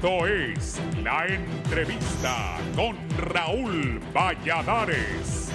Esto es La Entrevista con Raúl Valladares.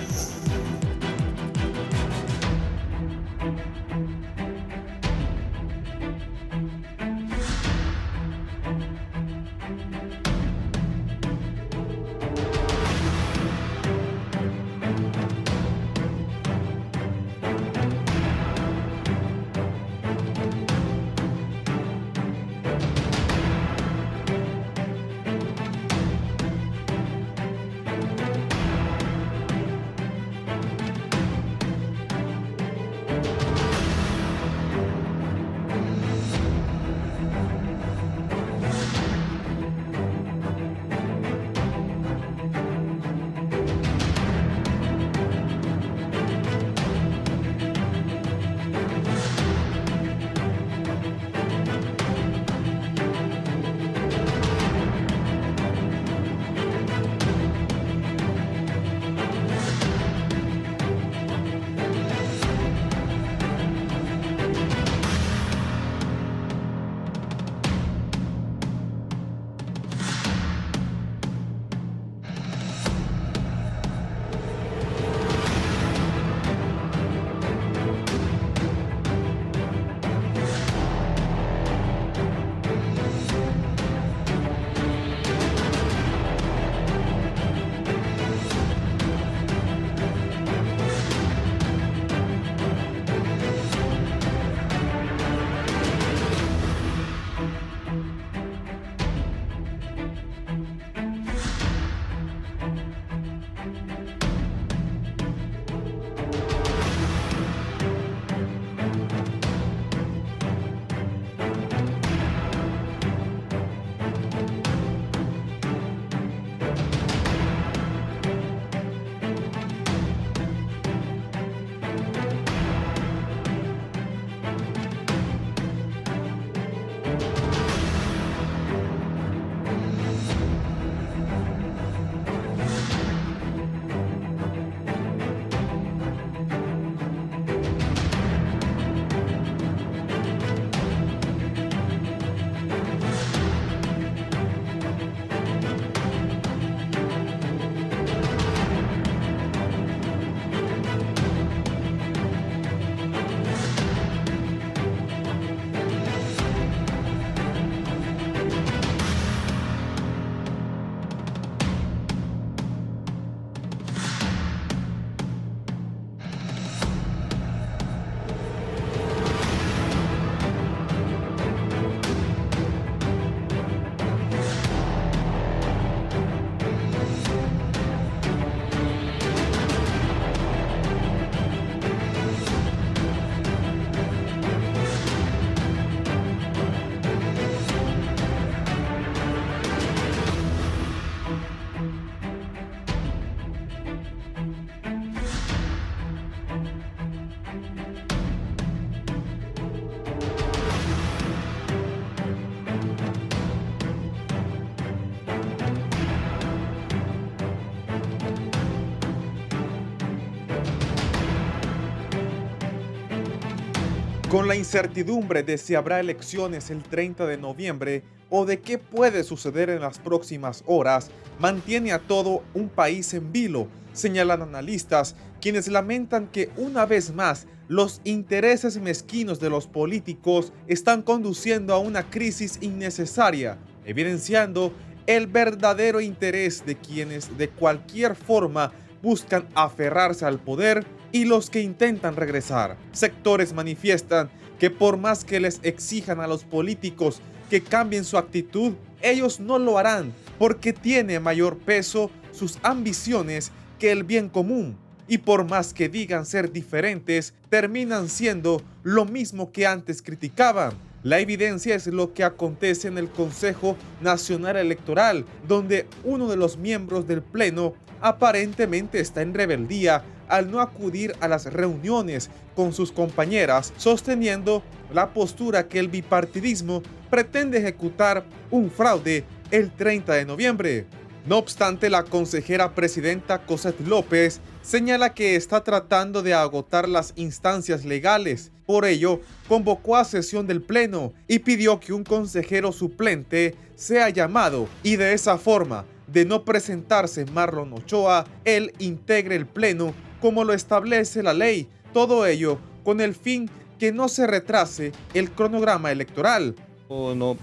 Con la incertidumbre de si habrá elecciones el 30 de noviembre o de qué puede suceder en las próximas horas, mantiene a todo un país en vilo, señalan analistas, quienes lamentan que una vez más los intereses mezquinos de los políticos están conduciendo a una crisis innecesaria, evidenciando el verdadero interés de quienes de cualquier forma buscan aferrarse al poder y los que intentan regresar. Sectores manifiestan que por más que les exijan a los políticos que cambien su actitud, ellos no lo harán porque tiene mayor peso sus ambiciones que el bien común. Y por más que digan ser diferentes, terminan siendo lo mismo que antes criticaban. La evidencia es lo que acontece en el Consejo Nacional Electoral, donde uno de los miembros del Pleno aparentemente está en rebeldía al no acudir a las reuniones con sus compañeras, sosteniendo la postura que el bipartidismo pretende ejecutar un fraude el 30 de noviembre. No obstante, la consejera presidenta Cosette López señala que está tratando de agotar las instancias legales. Por ello, convocó a sesión del Pleno y pidió que un consejero suplente sea llamado y de esa forma, de no presentarse Marlon Ochoa, él integre el Pleno como lo establece la ley. Todo ello con el fin que no se retrase el cronograma electoral. No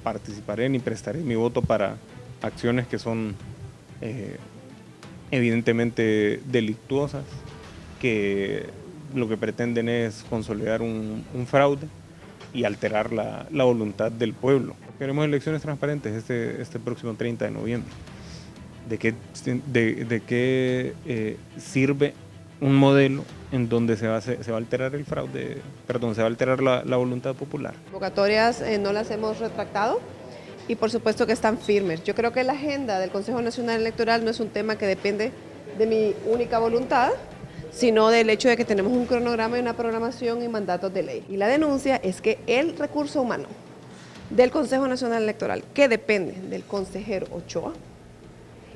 participaré ni prestaré mi voto para acciones que son evidentemente delictuosas, que lo que pretenden es consolidar un fraude y alterar la voluntad del pueblo. Queremos elecciones transparentes este próximo 30 de noviembre. ¿De qué sirve un modelo en donde se va a alterar el fraude, se va a alterar la voluntad popular? Convocatorias no las hemos retractado y por supuesto que están firmes. Yo creo que la agenda del Consejo Nacional Electoral no es un tema que depende de mi única voluntad, sino del hecho de que tenemos un cronograma y una programación y mandatos de ley. Y la denuncia es que el recurso humano del Consejo Nacional Electoral, que depende del consejero Ochoa,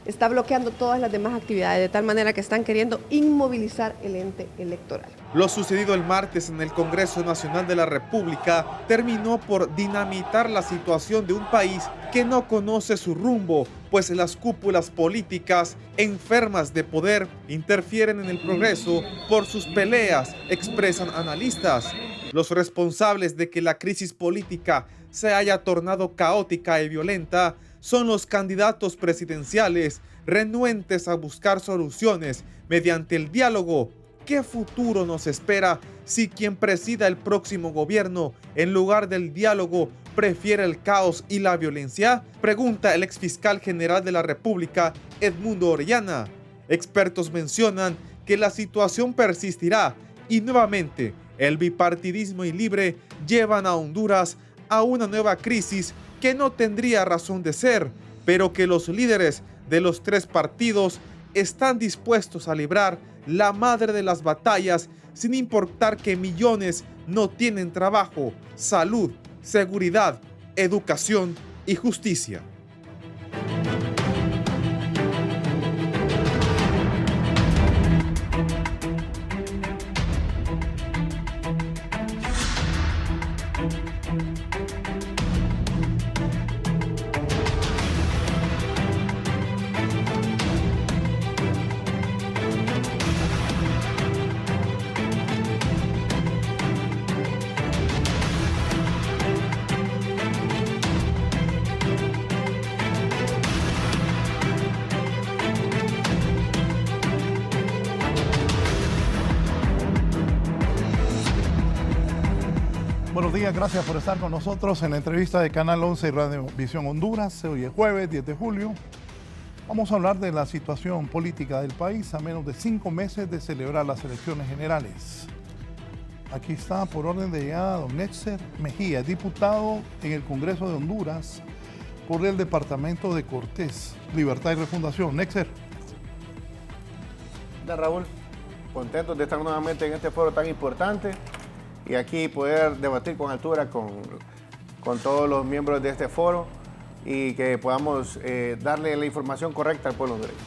está bloqueando todas las demás actividades, de tal manera que están queriendo inmovilizar el ente electoral. Lo sucedido el martes en el Congreso Nacional de la República terminó por dinamitar la situación de un país que no conoce su rumbo, pues las cúpulas políticas enfermas de poder interfieren en el progreso por sus peleas, expresan analistas. Los responsables de que la crisis política se haya tornado caótica y violenta son los candidatos presidenciales renuentes a buscar soluciones mediante el diálogo. ¿Qué futuro nos espera si quien presida el próximo gobierno, en lugar del diálogo, prefiere el caos y la violencia? Pregunta el exfiscal general de la República, Edmundo Orellana. Expertos mencionan que la situación persistirá y nuevamente el bipartidismo y libre llevan a Honduras a una nueva crisis que no tendría razón de ser, pero que los líderes de los tres partidos están dispuestos a librar la madre de las batallas sin importar que millones no tienen trabajo, salud, seguridad, educación y justicia. Buenos días, gracias por estar con nosotros en la entrevista de Canal 11 y Radio Visión Honduras. Hoy es jueves 10 de julio. Vamos a hablar de la situación política del país a menos de 5 meses de celebrar las elecciones generales. Aquí está por orden de llegada don Netzer Mejía, diputado en el Congreso de Honduras por el departamento de Cortés, Libertad y Refundación. Netzer. Hola Raúl, contentos de estar nuevamente en este foro tan importante y aquí poder debatir con altura con todos los miembros de este foro y que podamos darle la información correcta al pueblo hondureño.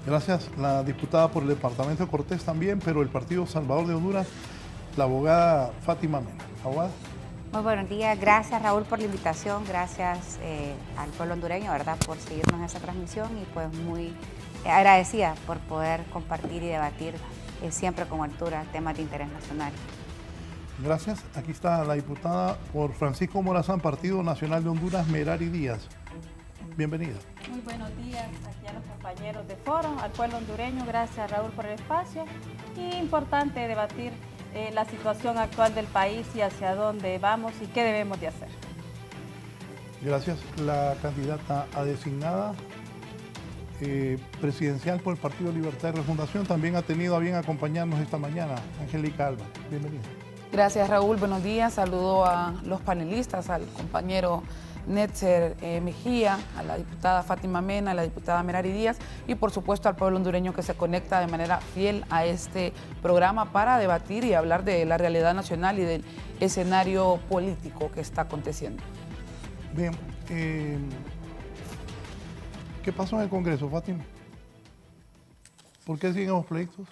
Gracias. La diputada por el departamento de Cortés también, pero el Partido Salvador de Honduras, la abogada Fátima Mena. Abogada. Muy buenos días, gracias Raúl por la invitación, gracias al pueblo hondureño, ¿verdad?, por seguirnos en esta transmisión y pues muy agradecida por poder compartir y debatir siempre con altura temas de interés nacional. Gracias. Aquí está la diputada por Francisco Morazán, Partido Nacional de Honduras, Merari Díaz. Bienvenida. Muy buenos días aquí a los compañeros de foro, al pueblo hondureño, gracias Raúl por el espacio. Y importante debatir la situación actual del país y hacia dónde vamos y qué debemos de hacer. Gracias. La candidata a designada presidencial por el Partido Libertad y Refundación también ha tenido a bien acompañarnos esta mañana, Angélica Alba. Bienvenida. Gracias Raúl, buenos días. Saludo a los panelistas, al compañero Netzer Mejía, a la diputada Fátima Mena, a la diputada Merari Díaz y por supuesto al pueblo hondureño que se conecta de manera fiel a este programa para debatir y hablar de la realidad nacional y del escenario político que está aconteciendo. Bien, ¿Qué pasó en el Congreso, Fátima? ¿Por qué siguen los pleitos?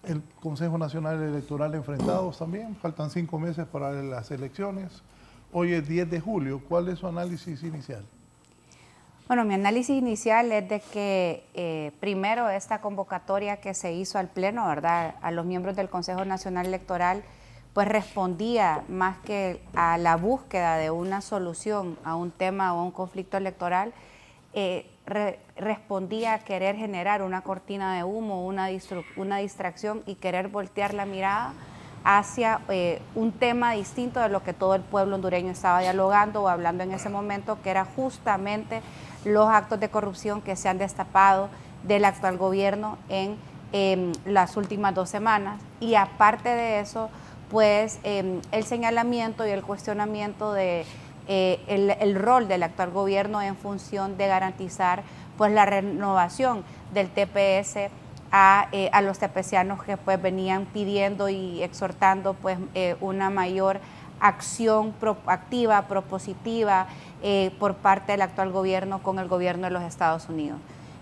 El Consejo Nacional Electoral enfrentados también. Faltan 5 meses para las elecciones. Hoy es 10 de julio. ¿Cuál es su análisis inicial? Bueno, mi análisis inicial es de que primero esta convocatoria que se hizo al Pleno, ¿verdad?, a los miembros del Consejo Nacional Electoral, pues respondía más que a la búsqueda de una solución a un tema o a un conflicto electoral, respondía a querer generar una cortina de humo, una distracción y querer voltear la mirada hacia un tema distinto de lo que todo el pueblo hondureño estaba dialogando o hablando en ese momento, que era justamente los actos de corrupción que se han destapado del actual gobierno en las últimas 2 semanas. Y aparte de eso, pues el señalamiento y el cuestionamiento de el rol del actual gobierno en función de garantizar pues la renovación del TPS a los tepecianos que pues venían pidiendo y exhortando pues una mayor acción proactiva, propositiva por parte del actual gobierno con el gobierno de los Estados Unidos.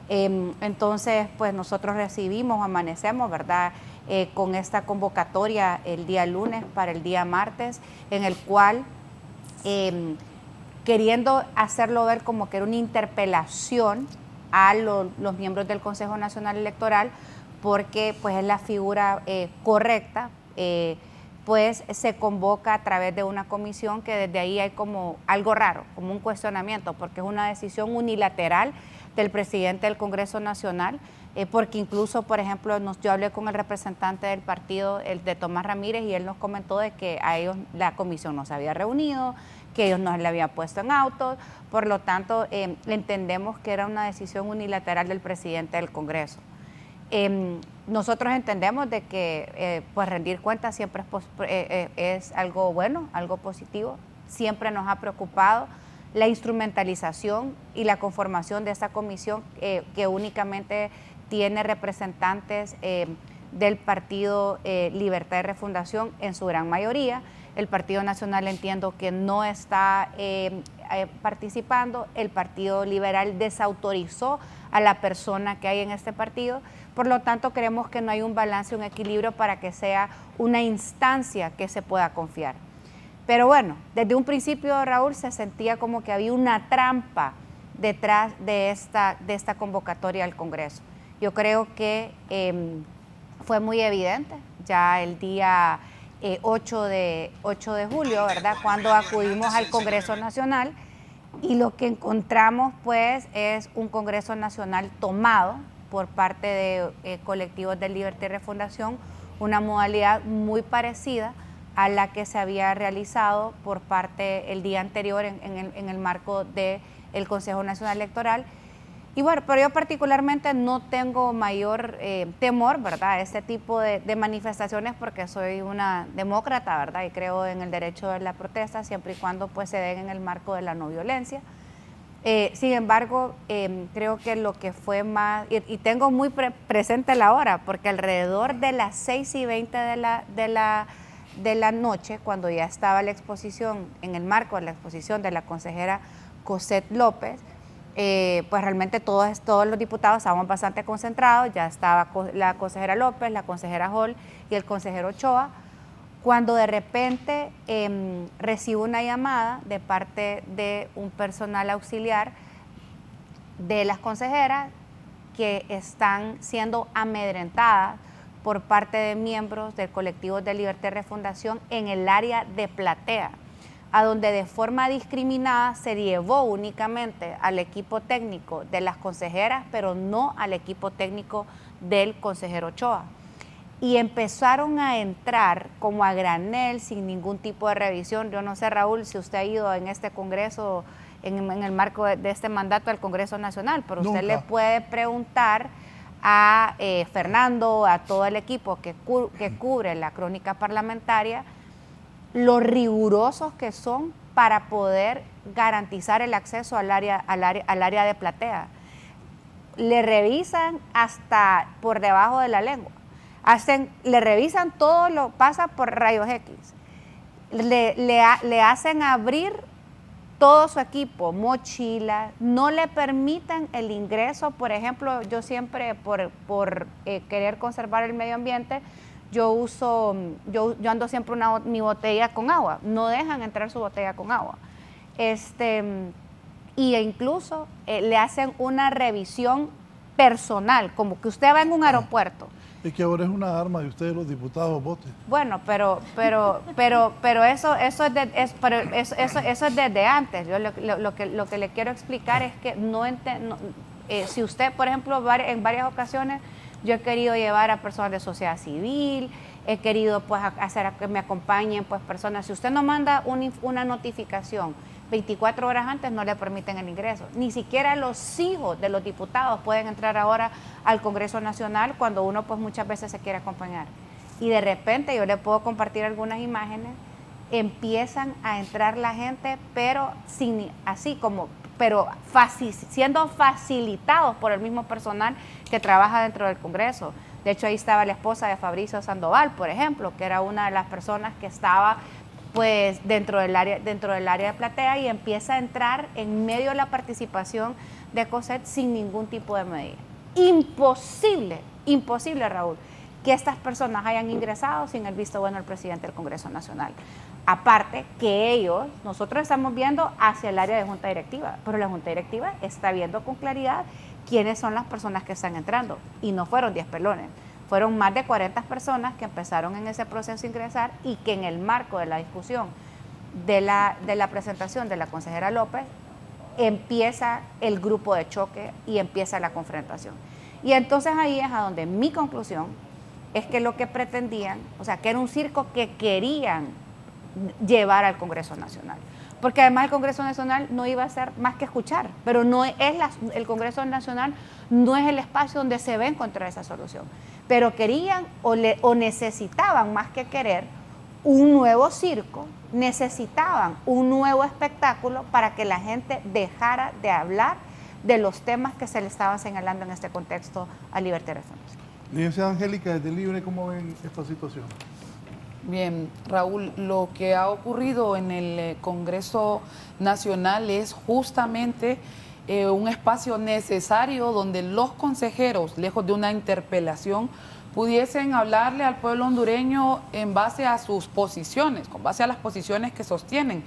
Entonces pues nosotros amanecemos, ¿verdad?, con esta convocatoria el día lunes para el día martes, en el cual queriendo hacerlo ver como que era una interpelación a los miembros del Consejo Nacional Electoral, porque pues es la figura correcta, pues se convoca a través de una comisión que desde ahí hay como algo raro, como un cuestionamiento, porque es una decisión unilateral del presidente del Congreso Nacional, porque incluso, por ejemplo, yo hablé con el representante del partido, el de Tomás Ramírez, y él nos comentó de que a ellos la comisión no se había reunido, que ellos no le habían puesto en autos, por lo tanto entendemos que era una decisión unilateral del presidente del Congreso. Nosotros entendemos de que pues rendir cuentas siempre es algo bueno, algo positivo, siempre nos ha preocupado la instrumentalización y la conformación de esta comisión que únicamente tiene representantes del Partido Libertad y Refundación en su gran mayoría. El Partido Nacional entiendo que no está participando, el Partido Liberal desautorizó a la persona que hay en este partido, por lo tanto creemos que no hay un balance, un equilibrio para que sea una instancia que se pueda confiar. Pero bueno, desde un principio, Raúl, se sentía como que había una trampa detrás de esta convocatoria al Congreso. Yo creo que fue muy evidente ya el día 8 de julio, ¿verdad?, cuando acudimos al Congreso Nacional, y lo que encontramos pues es un Congreso Nacional tomado por parte de colectivos de Libertad y Refundación, una modalidad muy parecida a la que se había realizado por parte el día anterior en el marco del Consejo Nacional Electoral. Y bueno, pero yo particularmente no tengo mayor temor, ¿verdad?, a este tipo de manifestaciones, porque soy una demócrata, ¿verdad?, y creo en el derecho de la protesta siempre y cuando pues se den en el marco de la no violencia. Sin embargo, creo que lo que fue más, y tengo muy presente la hora, porque alrededor de las 6:20 de la noche, cuando ya estaba la exposición, en el marco de la exposición de la consejera Cosette López, pues realmente todos los diputados estábamos bastante concentrados, ya estaba la consejera López, la consejera Hall y el consejero Ochoa, cuando de repente recibo una llamada de parte de un personal auxiliar de las consejeras que están siendo amedrentadas por parte de miembros del colectivo de Libertad y Refundación en el área de Platea, a donde de forma discriminada se llevó únicamente al equipo técnico de las consejeras, pero no al equipo técnico del consejero Ochoa. Y empezaron a entrar como a granel, sin ningún tipo de revisión. Yo no sé, Raúl, si usted ha ido en este Congreso, en el marco de este mandato al Congreso Nacional, pero usted le puede preguntar a Fernando, a todo el equipo que cubre la crónica parlamentaria, lo rigurosos que son para poder garantizar el acceso al área de Platea. Le revisan hasta por debajo de la lengua. Le revisan todo, pasa por rayos X. Le hacen abrir todo su equipo, mochila, no le permitan el ingreso. Por ejemplo, yo siempre por querer conservar el medio ambiente, yo ando siempre mi botella con agua, no dejan entrar su botella con agua. Y incluso le hacen una revisión personal, como que usted va en un aeropuerto. Es que ahora es una arma de ustedes los diputados, voten. Bueno, pero eso es desde antes. Yo lo que le quiero explicar es que si usted, por ejemplo, en varias ocasiones, yo he querido llevar a personas de sociedad civil, he querido pues hacer que me acompañen pues personas. Si usted no manda una notificación 24 horas antes, no le permiten el ingreso. Ni siquiera los hijos de los diputados pueden entrar ahora al Congreso Nacional cuando uno pues muchas veces se quiere acompañar. Y de repente, yo le puedo compartir algunas imágenes, empiezan a entrar la gente, pero siendo facilitados por el mismo personal que trabaja dentro del Congreso. De hecho, ahí estaba la esposa de Fabricio Sandoval, por ejemplo, que era una de las personas que estaba pues dentro del área de platea, y empieza a entrar en medio de la participación de COSET sin ningún tipo de medida. Imposible, Raúl, que estas personas hayan ingresado sin el visto bueno del presidente del Congreso Nacional. Aparte que nosotros estamos viendo hacia el área de Junta Directiva, pero la Junta Directiva está viendo con claridad quiénes son las personas que están entrando, y no fueron 10 pelones. Fueron más de 40 personas que empezaron en ese proceso a ingresar, y que en el marco de la discusión de la presentación de la consejera López empieza el grupo de choque y empieza la confrontación. Y entonces ahí es a donde mi conclusión es que lo que pretendían, o sea, que era un circo que querían llevar al Congreso Nacional. Porque además el Congreso Nacional no iba a ser más que escuchar, pero el Congreso Nacional no es el espacio donde se va a encontrar esa solución. Pero querían o necesitaban, más que querer, un nuevo circo, necesitaban un nuevo espectáculo para que la gente dejara de hablar de los temas que se le estaban señalando en este contexto a Libertad y Reforma. Licenciada Angélica, desde Libre, ¿cómo ven esta situación? Bien, Raúl, lo que ha ocurrido en el Congreso Nacional es justamente un espacio necesario donde los consejeros, lejos de una interpelación, pudiesen hablarle al pueblo hondureño en base a sus posiciones, con base a las posiciones que sostienen,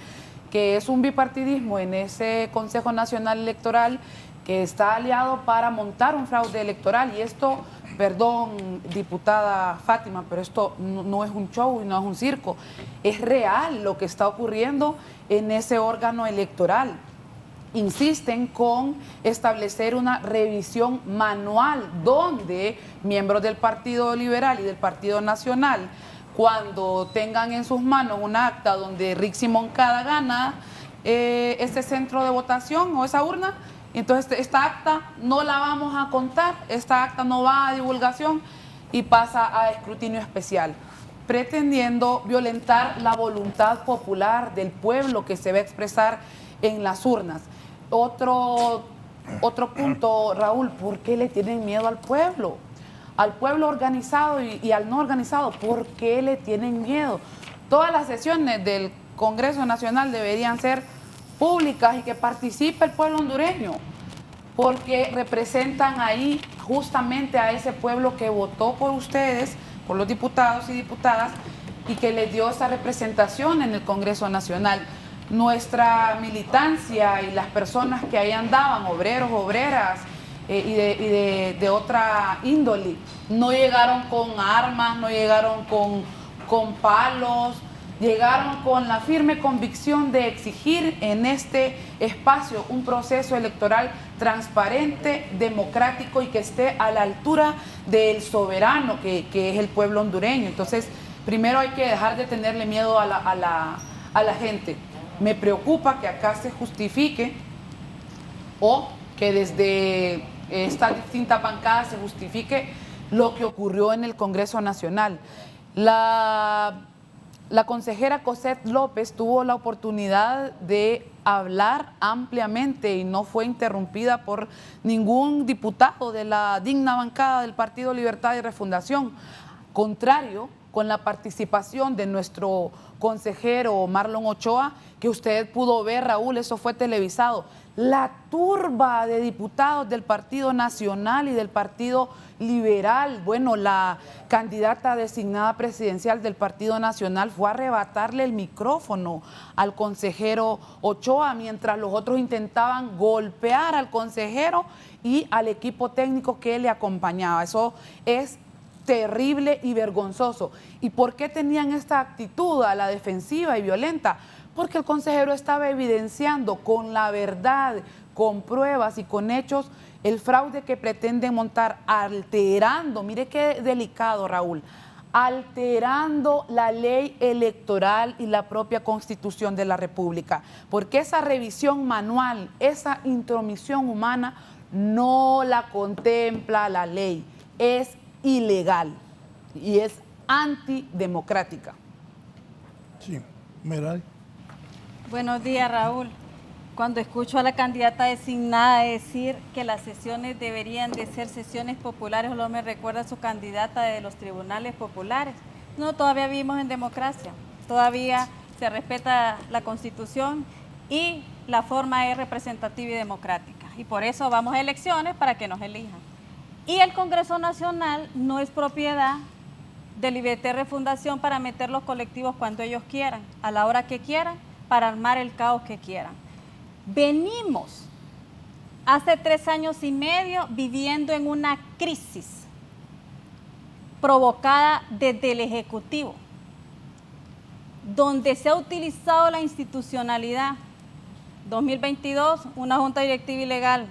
que es un bipartidismo en ese Consejo Nacional Electoral que está aliado para montar un fraude electoral. Y esto, perdón, diputada Fátima, pero esto no es un show y no es un circo, es real lo que está ocurriendo en ese órgano electoral. Insisten con establecer una revisión manual donde miembros del Partido Liberal y del Partido Nacional, cuando tengan en sus manos un acta donde Rixi Moncada gana ese centro de votación o esa urna, entonces esta acta no la vamos a contar, esta acta no va a divulgación y pasa a escrutinio especial, pretendiendo violentar la voluntad popular del pueblo que se va a expresar en las urnas. Otro punto, Raúl, ¿por qué le tienen miedo al pueblo? Al pueblo organizado y al no organizado, ¿por qué le tienen miedo? Todas las sesiones del Congreso Nacional deberían ser públicas y que participe el pueblo hondureño, porque representan ahí justamente a ese pueblo que votó por ustedes, por los diputados y diputadas, y que les dio esa representación en el Congreso Nacional. Nuestra militancia y las personas que ahí andaban, obreros, obreras y de otra índole, no llegaron con armas, no llegaron con palos, llegaron con la firme convicción de exigir en este espacio un proceso electoral transparente, democrático y que esté a la altura del soberano que es el pueblo hondureño. Entonces, primero hay que dejar de tenerle miedo a la gente. Me preocupa que acá se justifique o que desde estas distintas bancadas se justifique lo que ocurrió en el Congreso Nacional. La consejera Cosette López tuvo la oportunidad de hablar ampliamente y no fue interrumpida por ningún diputado de la digna bancada del Partido Libertad y Refundación. contrario con la participación de nuestro consejero Marlon Ochoa, que usted pudo ver, Raúl, eso fue televisado. La turba de diputados del Partido Nacional y del Partido Liberal, bueno, la candidata designada presidencial del Partido Nacional fue a arrebatarle el micrófono al consejero Ochoa, mientras los otros intentaban golpear al consejero y al equipo técnico que le acompañaba. Eso es terrible y vergonzoso. ¿Y por qué tenían esta actitud a la defensiva y violenta? Porque el consejero estaba evidenciando con la verdad, con pruebas y con hechos el fraude que pretenden montar, alterando, mire qué delicado, Raúl, alterando la ley electoral y la propia Constitución de la República, porque esa revisión manual, esa intromisión humana no la contempla la ley, es ilegal y es antidemocrática. Sí, Merari. Buenos días, Raúl. Cuando escucho a la candidata designada decir que las sesiones deberían de ser sesiones populares, solo me recuerda a su candidata de los tribunales populares. No, todavía vivimos en democracia, todavía se respeta la Constitución y la forma es representativa y democrática. Y por eso vamos a elecciones para que nos elijan. Y el Congreso Nacional no es propiedad de Liberté Refundación para meter los colectivos cuando ellos quieran, a la hora que quieran, para armar el caos que quieran. Venimos hace 3 años y medio viviendo en una crisis provocada desde el Ejecutivo, donde se ha utilizado la institucionalidad. 2022, una junta directiva ilegal,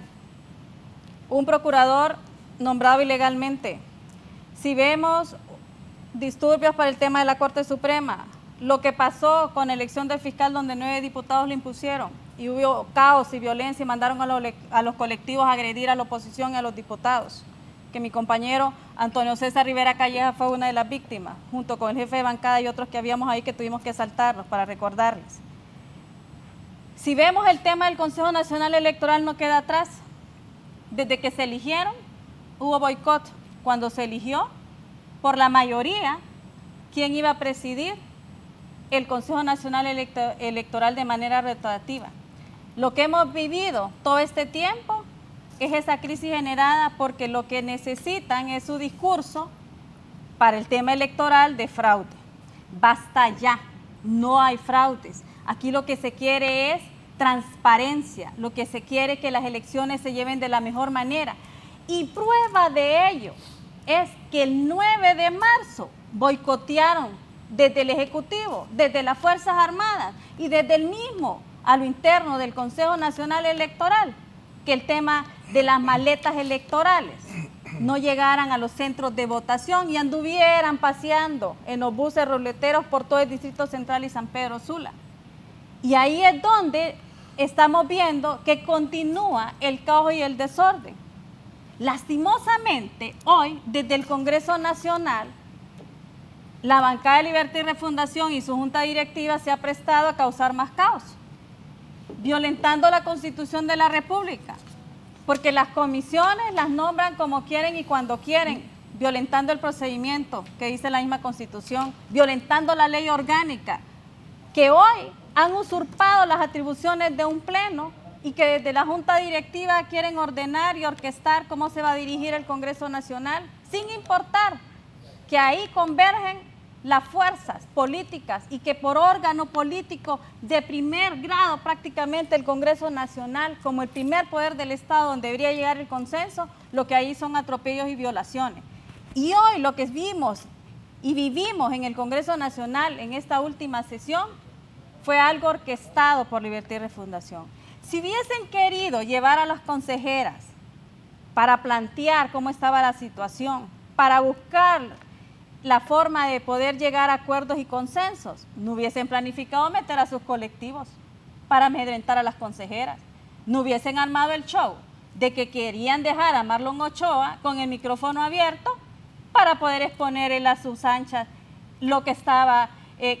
un procurador nombrado ilegalmente. Si vemos disturbios para el tema de la Corte Suprema, lo que pasó con la elección del fiscal donde 9 diputados lo impusieron y hubo caos y violencia y mandaron a los colectivos a agredir a la oposición y a los diputados, que mi compañero Antonio César Rivera Calleja fue una de las víctimas, junto con el jefe de bancada y otros que habíamos ahí que tuvimos que saltarlos para recordarles. Si vemos el tema del Consejo Nacional Electoral no queda atrás. Desde que se eligieron hubo boicot. Cuando se eligió por la mayoría quién iba a presidir el Consejo Nacional Electoral de manera rotativa. Lo que hemos vivido todo este tiempo es esa crisis generada porque lo que necesitan es su discurso para el tema electoral de fraude. Basta ya, no hay fraudes. Aquí lo que se quiere es transparencia, lo que se quiere es que las elecciones se lleven de la mejor manera. Y prueba de ello es que el 9 de marzo boicotearon desde el Ejecutivo, desde las Fuerzas Armadas y desde el mismo a lo interno del Consejo Nacional Electoral, que el tema de las maletas electorales no llegaran a los centros de votación y anduvieran paseando en los buses ruleteros por todo el Distrito Central y San Pedro Sula. Y ahí es donde estamos viendo que continúa el caos y el desorden. Lastimosamente, hoy, desde el Congreso Nacional, la bancada de Libertad y Refundación y su junta directiva se ha prestado a causar más caos, violentando la Constitución de la República, porque las comisiones las nombran como quieren y cuando quieren, violentando el procedimiento que dice la misma Constitución, violentando la ley orgánica, que hoy han usurpado las atribuciones de un pleno y que desde la Junta Directiva quieren ordenar y orquestar cómo se va a dirigir el Congreso Nacional, sin importar que ahí convergen las fuerzas políticas y que por órgano político de primer grado prácticamente el Congreso Nacional, como el primer poder del Estado donde debería llegar el consenso, lo que ahí son atropellos y violaciones. Y hoy lo que vimos y vivimos en el Congreso Nacional en esta última sesión fue algo orquestado por Libertad y Refundación. Si hubiesen querido llevar a las consejeras para plantear cómo estaba la situación, para buscar la forma de poder llegar a acuerdos y consensos, no hubiesen planificado meter a sus colectivos para amedrentar a las consejeras, no hubiesen armado el show de que querían dejar a Marlon Ochoa con el micrófono abierto para poder exponer en las sus anchas lo que estaba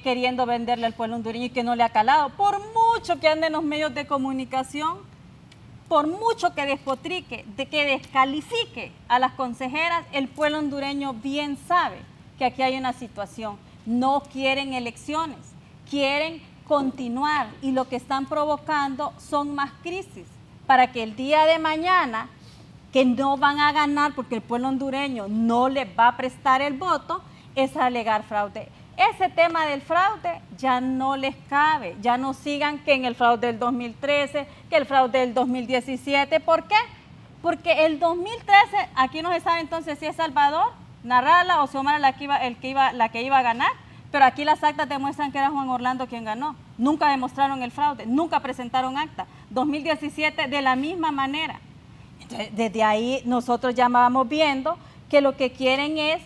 queriendo venderle al pueblo hondureño y que no le ha calado. Por mucho que ande en los medios de comunicación, por mucho que despotrique, de que descalifique a las consejeras, el pueblo hondureño bien sabe que aquí hay una situación. No quieren elecciones, quieren continuar y lo que están provocando son más crisis para que el día de mañana, que no van a ganar porque el pueblo hondureño no les va a prestar el voto, es alegar fraude. Ese tema del fraude ya no les cabe, ya no sigan que en el fraude del 2013, que el fraude del 2017. ¿Por qué? Porque el 2013, aquí no se sabe entonces si es Salvador, Narrala o Xiomara la que iba a ganar, pero aquí las actas demuestran que era Juan Orlando quien ganó. Nunca demostraron el fraude, nunca presentaron acta. 2017 de la misma manera. Entonces, desde ahí nosotros ya vamos viendo que lo que quieren es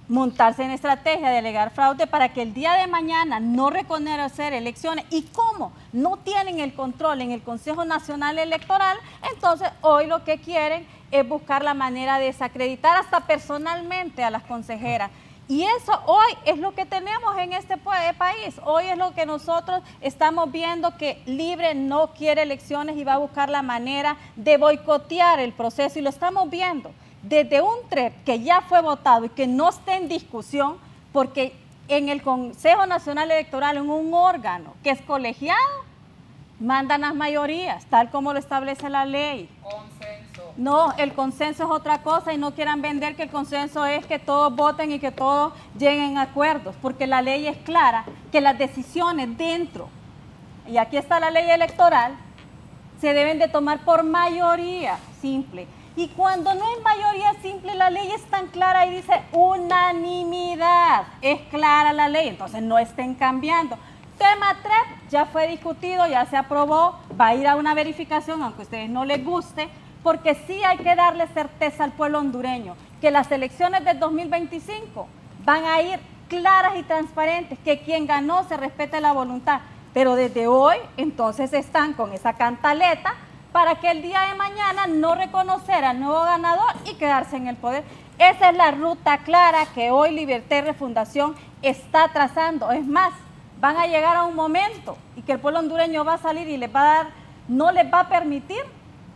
montarse en estrategia de alegar fraude para que el día de mañana no reconocer elecciones. ¿Y cómo? No tienen el control en el Consejo Nacional Electoral, entonces hoy lo que quieren es buscar la manera de desacreditar hasta personalmente a las consejeras. Y eso hoy es lo que tenemos en este país. Hoy es lo que nosotros estamos viendo, que Libre no quiere elecciones y va a buscar la manera de boicotear el proceso, y lo estamos viendo. Desde un TREP que ya fue votado y que no está en discusión, porque en el Consejo Nacional Electoral, en un órgano que es colegiado, mandan las mayorías, tal como lo establece la ley. Consenso. No, el consenso es otra cosa, y no quieran vender que el consenso es que todos voten y que todos lleguen a acuerdos, porque la ley es clara, que las decisiones dentro, y aquí está la ley electoral, se deben de tomar por mayoría simple. Y cuando no hay mayoría simple, la ley es tan clara y dice unanimidad. Es clara la ley, entonces no estén cambiando. Tema TREP ya fue discutido, ya se aprobó, va a ir a una verificación, aunque a ustedes no les guste, porque sí hay que darle certeza al pueblo hondureño que las elecciones del 2025 van a ir claras y transparentes, que quien ganó se respete la voluntad. Pero desde hoy, entonces están con esa cantaleta para que el día de mañana no reconocer al nuevo ganador y quedarse en el poder. Esa es la ruta clara que hoy Libertad y Refundación está trazando. Es más, van a llegar a un momento y que el pueblo hondureño va a salir y les va a dar, no les va a permitir,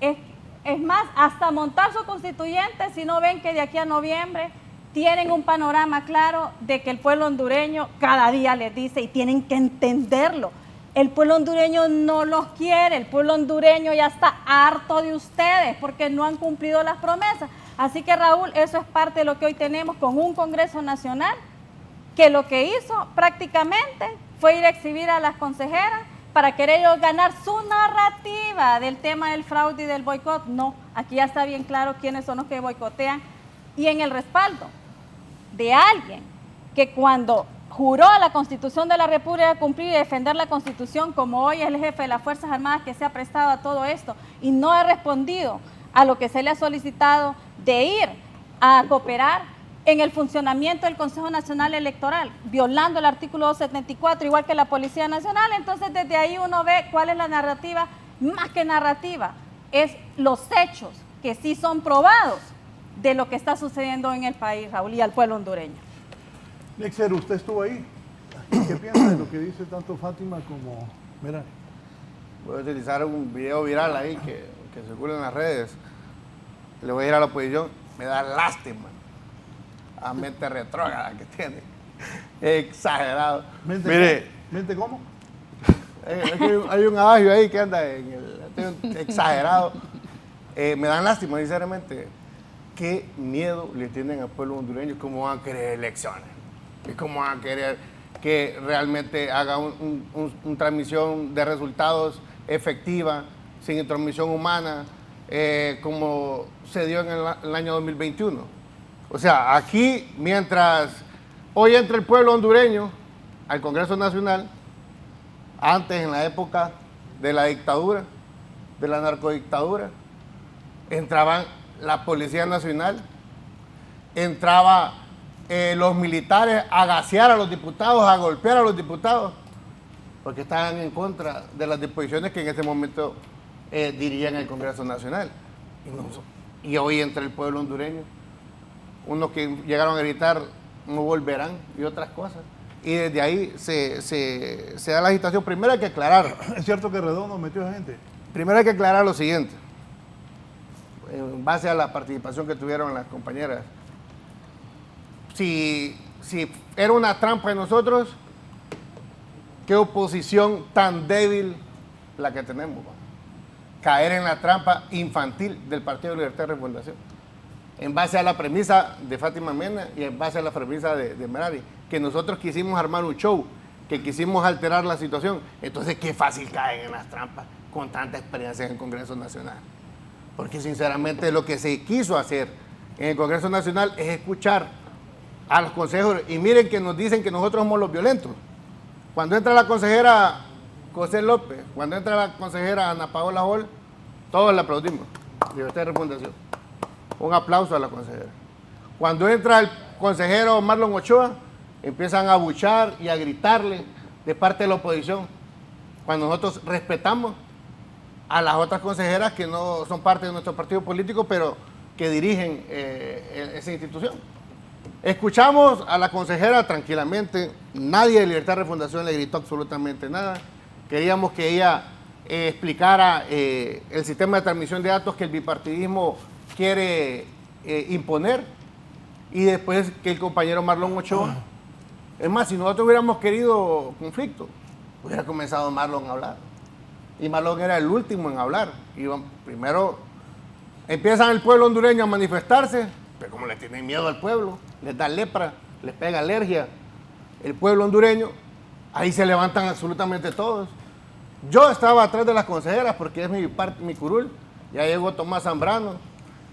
es más, hasta montar su constituyente si no ven que de aquí a noviembre tienen un panorama claro de que el pueblo hondureño cada día les dice, y tienen que entenderlo, el pueblo hondureño no los quiere, el pueblo hondureño ya está harto de ustedes porque no han cumplido las promesas. Así que, Raúl, eso es parte de lo que hoy tenemos con un Congreso Nacional que lo que hizo prácticamente fue ir a exhibir a las consejeras para querer ellos ganar su narrativa del tema del fraude y del boicot. No, aquí ya está bien claro quiénes son los que boicotean, y en el respaldo de alguien que cuando juró a la Constitución de la República cumplir y defender la Constitución, como hoy es el jefe de las Fuerzas Armadas que se ha prestado a todo esto y no ha respondido a lo que se le ha solicitado de ir a cooperar en el funcionamiento del Consejo Nacional Electoral, violando el artículo 274, igual que la Policía Nacional. Entonces desde ahí uno ve cuál es la narrativa. Más que narrativa, es los hechos que sí son probados de lo que está sucediendo en el país, Raúl, y al pueblo hondureño. Nexer, usted estuvo ahí. ¿Qué piensa de lo que dice tanto Fátima como Merari? Voy a utilizar un video viral ahí que circula en las redes. Le voy a ir a la oposición. Me da lástima a mente retrógrada que tiene. Exagerado. Mire, ¿mente cómo? Hay un adagio ahí que anda exagerado. Me dan lástima, sinceramente. Qué miedo le tienen al pueblo hondureño. ¿Cómo van a querer elecciones? ¿Y cómo van a querer que realmente haga una transmisión de resultados efectiva, sin intromisión humana, como se dio en el año 2021? O sea, aquí, mientras hoy entra el pueblo hondureño al Congreso Nacional, antes, en la época de la dictadura, de la narcodictadura, entraban la Policía Nacional, entraba los militares a gasear a los diputados, a golpear a los diputados, porque estaban en contra de las disposiciones que en ese momento dirían el Congreso Nacional. Y hoy entra el pueblo hondureño, unos que llegaron a gritar no volverán y otras cosas. Y desde ahí se da la agitación. Primero hay que aclarar. ¿Es cierto que Redondo metió a gente? Primero hay que aclarar lo siguiente. En base a la participación que tuvieron las compañeras. Si si era una trampa de nosotros, qué oposición tan débil la que tenemos. Caer en la trampa infantil del Partido de Libertad y Refundación, en base a la premisa de Fátima Mena y en base a la premisa de Merari, que nosotros quisimos armar un show, que quisimos alterar la situación. Entonces, qué fácil caen en las trampas con tanta experiencia en el Congreso Nacional. Porque sinceramente lo que se quiso hacer en el Congreso Nacional es escuchar a los consejeros. Y miren que nos dicen que nosotros somos los violentos. Cuando entra la consejera José López, cuando entra la consejera Ana Paola Hall, todos le aplaudimos. Libertad y Refundación. Un aplauso a la consejera. Cuando entra el consejero Marlon Ochoa, empiezan a abuchar y a gritarle de parte de la oposición. Cuando nosotros respetamos a las otras consejeras que no son parte de nuestro partido político, pero que dirigen esa institución. Escuchamos a la consejera tranquilamente, nadie de Libertad y Refundación le gritó absolutamente nada. Queríamos que ella explicara el sistema de transmisión de datos que el bipartidismo quiere imponer, y después que el compañero Marlon Ochoa, es más, si nosotros hubiéramos querido conflicto, hubiera comenzado Marlon a hablar, y Marlon era el último en hablar. Primero empiezan el pueblo hondureño a manifestarse, pero como le tienen miedo al pueblo, les da lepra, les pega alergia el pueblo hondureño, ahí se levantan absolutamente todos. Yo estaba atrás de las consejeras porque es mi curul, ya llegó Tomás Zambrano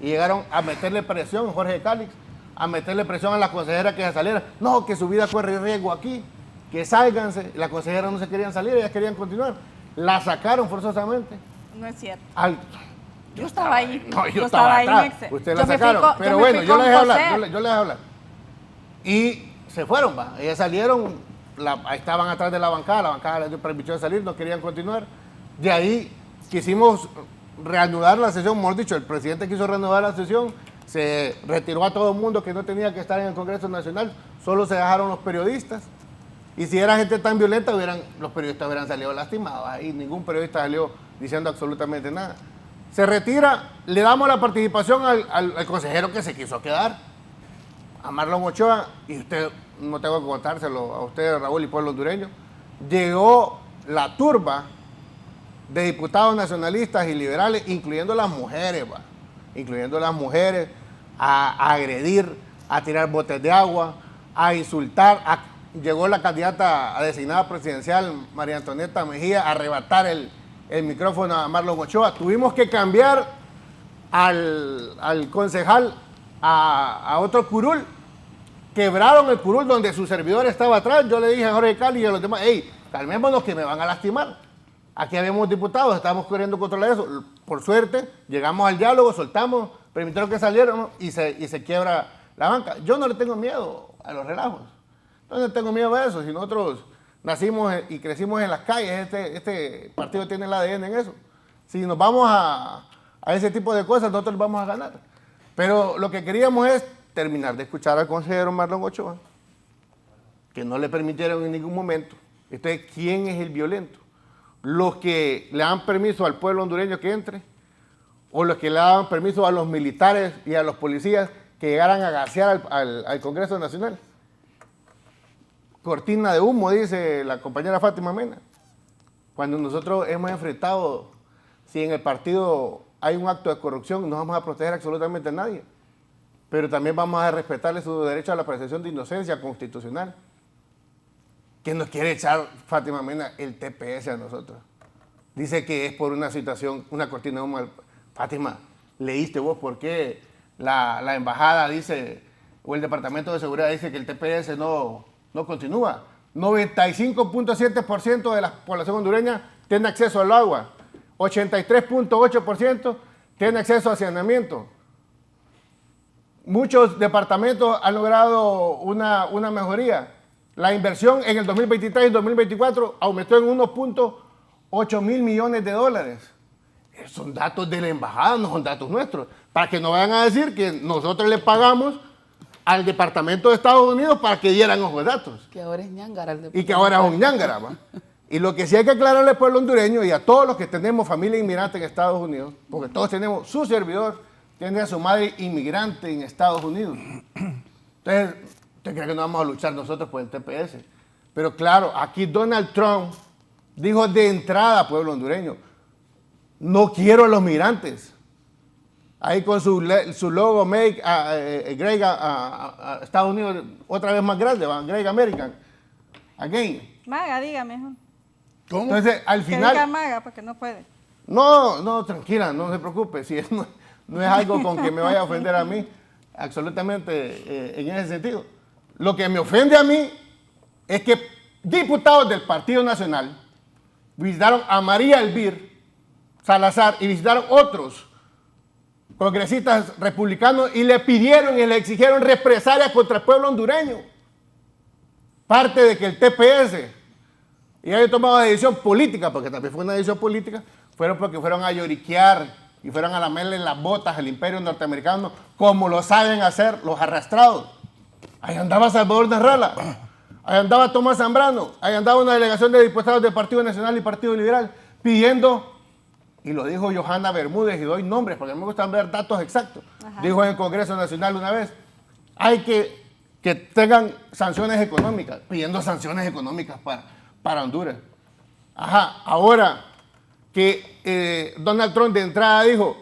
y llegaron a meterle presión, Jorge Cálix, a meterle presión a las consejeras que se salieran. No, que su vida corre riesgo aquí, que sálganse. Las consejeras no se querían salir, ellas querían continuar. La sacaron forzosamente. No es cierto. Yo estaba ahí. No, yo estaba atrás. Ustedes la sacaron. Pero bueno, yo les dejé hablar. Y se fueron, va. Ellas salieron, estaban atrás de la bancada les dio permisión de salir, no querían continuar. De ahí quisimos reanudar la sesión, mejor dicho, el presidente quiso reanudar la sesión, se retiró a todo el mundo que no tenía que estar en el Congreso Nacional, solo se dejaron los periodistas. Y si era gente tan violenta, los periodistas hubieran salido lastimados. Ahí ningún periodista salió diciendo absolutamente nada. Se retira, le damos la participación al consejero que se quiso quedar, a Marlon Ochoa, y usted, no tengo que contárselo a usted, Raúl y pueblo hondureño, llegó la turba de diputados nacionalistas y liberales, incluyendo las mujeres, a agredir, a tirar botes de agua, a insultar. Llegó la candidata a designada presidencial, María Antonieta Mejía, a arrebatar el micrófono a Marlon Ochoa. Tuvimos que cambiar al concejal a otro curul. Quebraron el curul donde su servidor estaba atrás. Yo le dije a Jorge Cali y a los demás, hey, calmémonos que me van a lastimar. Aquí habíamos diputados, estábamos queriendo controlar eso. Por suerte, llegamos al diálogo, soltamos, permitieron que salieran y se quiebra la banca. Yo no le tengo miedo a los relajos. No le tengo miedo a eso. Si nosotros nacimos y crecimos en las calles, este partido tiene el ADN en eso. Si nos vamos a ese tipo de cosas, nosotros vamos a ganar. Pero lo que queríamos es terminar de escuchar al consejero Marlon Ochoa, que no le permitieron en ningún momento. Entonces, ¿quién es el violento? ¿Los que le dan permiso al pueblo hondureño que entre? ¿O los que le dan permiso a los militares y a los policías que llegaran a gasear al Congreso Nacional? Cortina de humo, dice la compañera Fátima Mena. Cuando nosotros hemos enfrentado, si en el partido hay un acto de corrupción, no vamos a proteger absolutamente a nadie. Pero también vamos a respetarle su derecho a la presunción de inocencia constitucional. Que nos quiere echar Fátima Mena el TPS a nosotros. Dice que es por una situación, una cortina de humo. Fátima, ¿leíste vos por qué la embajada dice, o el Departamento de Seguridad dice que el TPS no continúa? 95.7% de la población hondureña tiene acceso al agua. 83.8% tiene acceso a saneamiento. Muchos departamentos han logrado una mejoría. La inversión en el 2023 y 2024 aumentó en 1.8 mil millones de dólares. Son datos de la embajada, no son datos nuestros. Para que no vayan a decir que nosotros le pagamos al Departamento de Estados Unidos para que dieran esos datos. Que ahora es ñángara. Y que ahora es un ñángara, ¿va? Y lo que sí hay que aclararle al pueblo hondureño y a todos los que tenemos familia inmigrante en Estados Unidos, porque todos tenemos, su servidor tiene a su madre inmigrante en Estados Unidos. Entonces, ¿Usted cree que no vamos a luchar nosotros por el TPS? Pero claro, aquí Donald Trump dijo de entrada, pueblo hondureño, no quiero a los migrantes. Ahí con su logo, Make Great Estados Unidos otra vez más grande, Great American. Again. Maga, diga mejor. ¿Cómo? Entonces, al Que final... diga Maga, porque no puede. No, tranquila, no se preocupe. Si no es algo con que me vaya a ofender a mí, absolutamente en ese sentido. Lo que me ofende a mí es que diputados del Partido Nacional visitaron a María Elvir Salazar y visitaron otros congresistas republicanos y le pidieron y le exigieron represalias contra el pueblo hondureño. Parte de que el TPS, y haya tomado la decisión política, porque también fue una decisión política, fueron porque fueron a lloriquear y fueron a lamerle las botas al imperio norteamericano, como lo saben hacer los arrastrados. Ahí andaba Salvador Narrala, ahí andaba Tomás Zambrano, ahí andaba una delegación de diputados del Partido Nacional y Partido Liberal pidiendo, y lo dijo Johanna Bermúdez, y doy nombres porque me gustan ver datos exactos. Ajá. Dijo en el Congreso Nacional una vez, hay que tengan sanciones económicas, pidiendo sanciones económicas para Honduras. Ajá, ahora que Donald Trump de entrada dijo,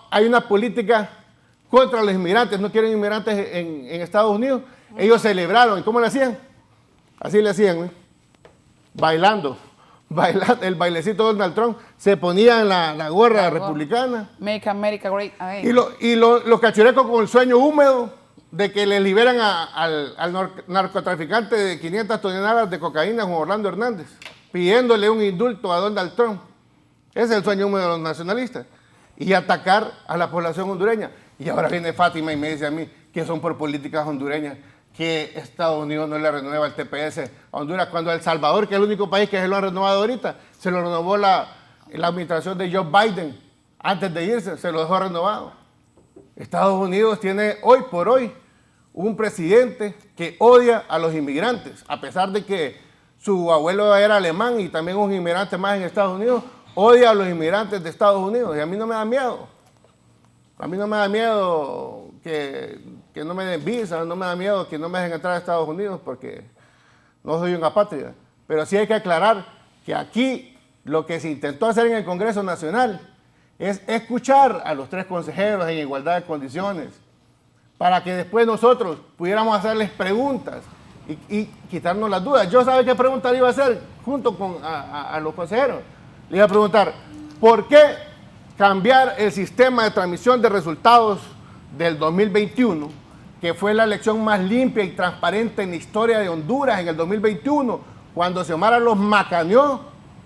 hay una política contra los inmigrantes, no quieren inmigrantes en Estados Unidos, ellos celebraron. ¿Y cómo le hacían? Así le hacían, ¿eh? Bailando, el bailecito de Donald Trump, se ponía en la gorra republicana. Make America Great Again. Y los cachurecos con el sueño húmedo de que le liberan al narcotraficante de 500 toneladas de cocaína, Juan Orlando Hernández, pidiéndole un indulto a Donald Trump. Ese es el sueño húmedo de los nacionalistas. Y atacar a la población hondureña. Y ahora viene Fátima y me dice a mí que son por políticas hondureñas, que Estados Unidos no le renueva el TPS a Honduras, cuando El Salvador, que es el único país que se lo ha renovado ahorita, se lo renovó la administración de Joe Biden. Antes de irse, se lo dejó renovado. Estados Unidos tiene hoy por hoy un presidente que odia a los inmigrantes, a pesar de que su abuelo era alemán y también un inmigrante más en Estados Unidos, odia a los inmigrantes de Estados Unidos. Y a mí no me da miedo. A mí no me da miedo que no me den visa, no me da miedo que no me dejen entrar a Estados Unidos porque no soy un apátrida. Pero sí hay que aclarar que aquí lo que se intentó hacer en el Congreso Nacional es escuchar a los 3 consejeros en igualdad de condiciones para que después nosotros pudiéramos hacerles preguntas y quitarnos las dudas. Yo sabía qué pregunta le iba a hacer junto con a los consejeros. Le iba a preguntar, ¿por qué cambiar el sistema de transmisión de resultados del 2021, que fue la elección más limpia y transparente en la historia de Honduras en el 2021, cuando Xiomara los macaneó,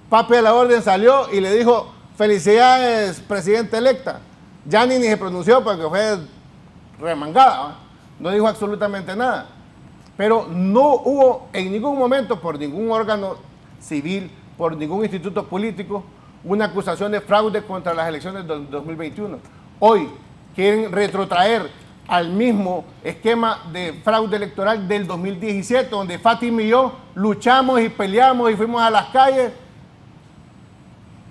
Papi de la Orden salió y le dijo, felicidades, presidenta electa? Ya ni se pronunció porque fue remangada, ¿va? No dijo absolutamente nada. Pero no hubo en ningún momento por ningún órgano civil, por ningún instituto político, una acusación de fraude contra las elecciones del 2021. Hoy quieren retrotraer al mismo esquema de fraude electoral del 2017, donde Fátima y yo luchamos y peleamos y fuimos a las calles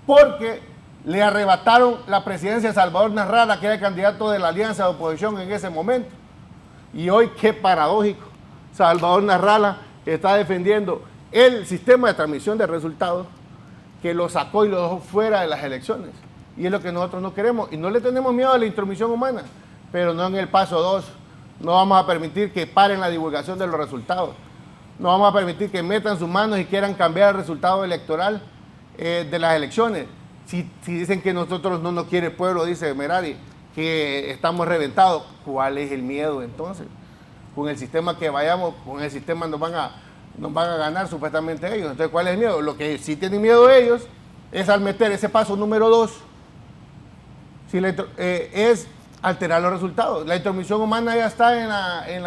porque le arrebataron la presidencia a Salvador Narrala, que era el candidato de la alianza de oposición en ese momento. Y hoy, qué paradójico, Salvador Narrala está defendiendo el sistema de transmisión de resultados que lo sacó y lo dejó fuera de las elecciones. Y es lo que nosotros no queremos. Y no le tenemos miedo a la intromisión humana, pero no en el paso 2. No vamos a permitir que paren la divulgación de los resultados. No vamos a permitir que metan sus manos y quieran cambiar el resultado electoral de las elecciones. Si dicen que nosotros no nos quiere el pueblo, dice Merari, que estamos reventados, ¿cuál es el miedo entonces? Con el sistema que vayamos, con el sistema nos van a ganar supuestamente ellos. Entonces, ¿cuál es el miedo? Lo que sí tienen miedo ellos es al meter ese paso número 2, es alterar los resultados. La intromisión humana ya está en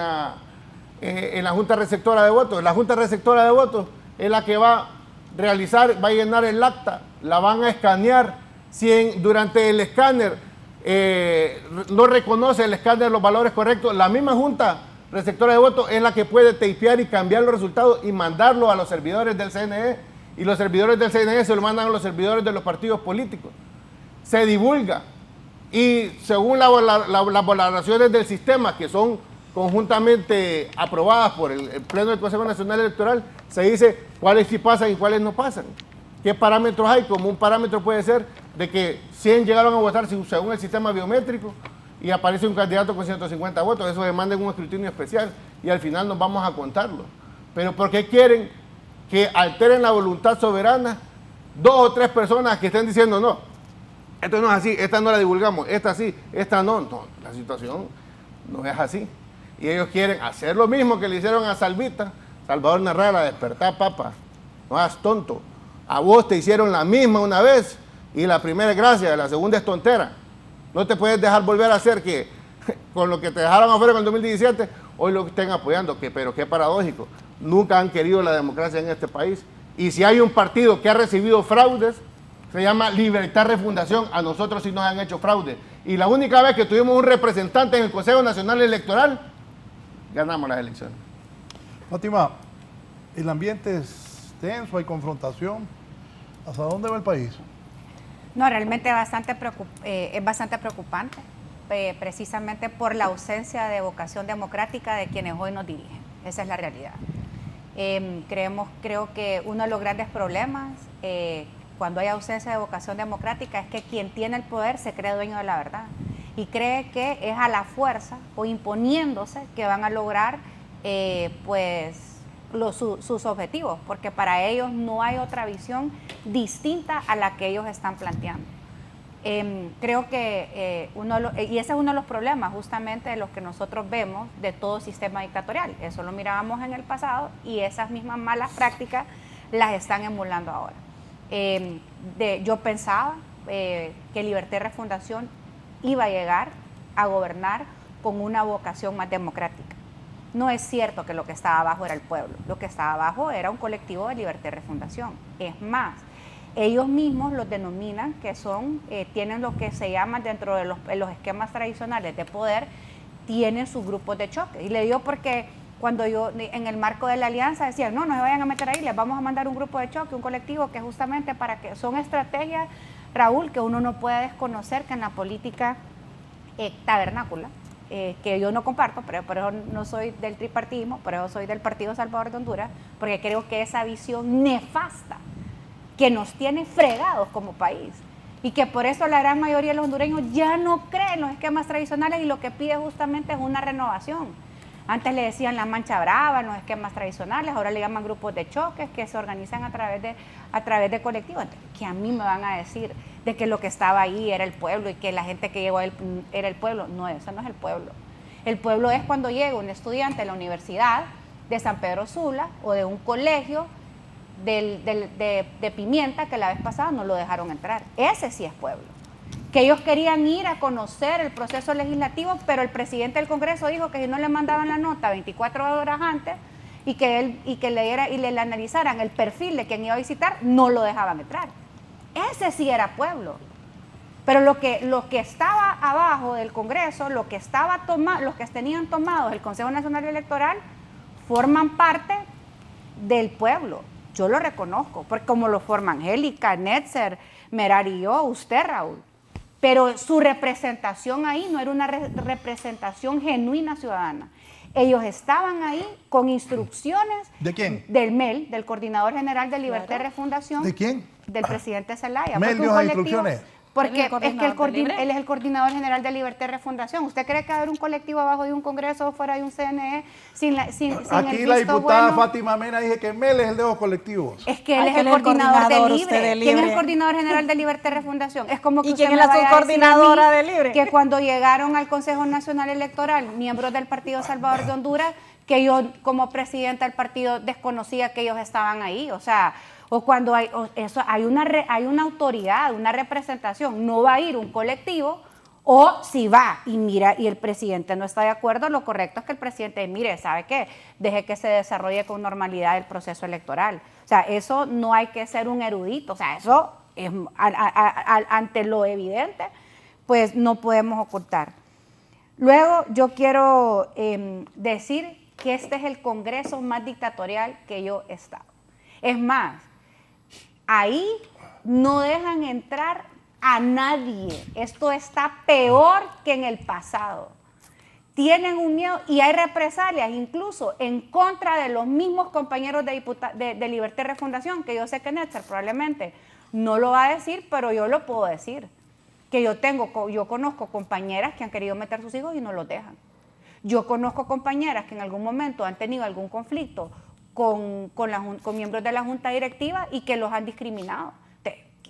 la Junta Receptora de Votos. La Junta Receptora de Votos es la que va a realizar, va a llenar el acta, la van a escanear. Si durante el escáner no reconoce el escáner los valores correctos, la misma Junta Receptora de Votos es la que puede tapear y cambiar los resultados y mandarlo a los servidores del CNE, y los servidores del CNE se lo mandan a los servidores de los partidos políticos. Se divulga y según las valoraciones del sistema, que son conjuntamente aprobadas por el Pleno del Consejo Nacional Electoral, se dice cuáles sí pasan y cuáles no pasan. ¿Qué parámetros hay? Como un parámetro puede ser de que 100 llegaron a votar según el sistema biométrico y aparece un candidato con 150 votos, eso demanda un escrutinio especial y al final nos vamos a contarlo. Pero ¿por qué quieren que alteren la voluntad soberana 2 o 3 personas que estén diciendo no, esto no es así, esta no la divulgamos, esta sí, esta no? No, la situación no es así. Y ellos quieren hacer lo mismo que le hicieron a Salvita, Salvador Narrala, despertar papa, no hagas tonto. A vos te hicieron la misma una vez y la primera es gracia, la segunda es tontera. No te puedes dejar volver a hacer que con lo que te dejaron afuera en el 2017, hoy lo estén apoyando, pero qué paradójico. Nunca han querido la democracia en este país. Y si hay un partido que ha recibido fraudes, se llama Libertad Refundación. A nosotros sí nos han hecho fraude. Y la única vez que tuvimos un representante en el Consejo Nacional Electoral, ganamos las elecciones. Fátima, el ambiente es tenso, hay confrontación. ¿Hasta dónde va el país? No, realmente es bastante preocupante, precisamente por la ausencia de vocación democrática de quienes hoy nos dirigen. Esa es la realidad. Creo que uno de los grandes problemas cuando hay ausencia de vocación democrática es que quien tiene el poder se cree dueño de la verdad y cree que es a la fuerza o imponiéndose que van a lograr sus objetivos, porque para ellos no hay otra visión distinta a la que ellos están planteando. Creo que y ese es uno de los problemas justamente de los que nosotros vemos de todo sistema dictatorial. Eso lo mirábamos en el pasado y esas mismas malas prácticas las están emulando ahora. Yo pensaba que Libertad y Refundación iba a llegar a gobernar con una vocación más democrática. No es cierto que lo que estaba abajo era el pueblo, lo que estaba abajo era un colectivo de Libertad y Refundación. Es más, ellos mismos los denominan que tienen lo que se llama dentro de los esquemas tradicionales de poder, tienen sus grupos de choque. Y le digo porque cuando yo en el marco de la alianza decían, no se vayan a meter ahí, les vamos a mandar un grupo de choque, un colectivo que justamente para que son estrategias, Raúl, que uno no puede desconocer que en la política tabernácula, que yo no comparto, pero por eso no soy del tripartismo, por eso soy del Partido Salvador de Honduras, porque creo que esa visión nefasta que nos tiene fregados como país y que por eso la gran mayoría de los hondureños ya no creen en los esquemas tradicionales y lo que pide justamente es una renovación. Antes le decían la mancha brava en los esquemas tradicionales, ahora le llaman grupos de choques que se organizan a través de colectivos. Que a mí me van a decir de que lo que estaba ahí era el pueblo y que la gente que llegó era el pueblo. No, eso no es el pueblo. El pueblo es cuando llega un estudiante de la Universidad de San Pedro Sula o de un colegio de Pimienta que la vez pasada no lo dejaron entrar. Ese sí es pueblo. Que ellos querían ir a conocer el proceso legislativo, pero el presidente del Congreso dijo que si no le mandaban la nota 24 horas antes y que le analizaran el perfil de quien iba a visitar, no lo dejaban entrar. Ese sí era pueblo. Pero lo que estaba abajo del Congreso, los que tenían tomados el Consejo Nacional Electoral, forman parte del pueblo. Yo lo reconozco, porque como lo forman Angélica, Netzer, Merari y yo, usted, Raúl. Pero su representación ahí no era una representación genuina ciudadana. Ellos estaban ahí con instrucciones. ¿De quién? Del MEL, del Coordinador General de Libertad y Refundación. ¿De quién? Del presidente Zelaya. MEL dio las instrucciones. Porque él es el Coordinador General de Libertad y Refundación. ¿Usted cree que va a haber un colectivo abajo de un Congreso o fuera de un CNE sin Aquí la diputada Fátima Mena dice que MEL es el de los colectivos. Es que él es el coordinador de Libre. ¿Quién es el Coordinador General de Libertad y Refundación? Es como que ¿Y quién es la subcoordinadora de Libre? Que cuando llegaron al Consejo Nacional Electoral, miembros del Partido Salvador de Honduras, que yo como presidenta del partido desconocía que ellos estaban ahí. O sea, o cuando hay una autoridad, una representación, no va a ir un colectivo, o si va y mira y el presidente no está de acuerdo, lo correcto es que el presidente mire, ¿sabe qué? Deje que se desarrolle con normalidad el proceso electoral. O sea, eso no hay que ser un erudito, o sea, eso es ante lo evidente, pues no podemos ocultar. Luego yo quiero decir que este es el Congreso más dictatorial que yo he estado. Es más, ahí no dejan entrar a nadie. Esto está peor que en el pasado. tienen un miedo y hay represalias incluso en contra de los mismos compañeros de Libertad y Refundación, que yo sé que Netzer probablemente no lo va a decir, pero yo lo puedo decir, que yo conozco compañeras que han querido meter a sus hijos y no los dejan. Yo conozco compañeras que en algún momento han tenido algún conflicto con miembros de la Junta Directiva y que los han discriminado.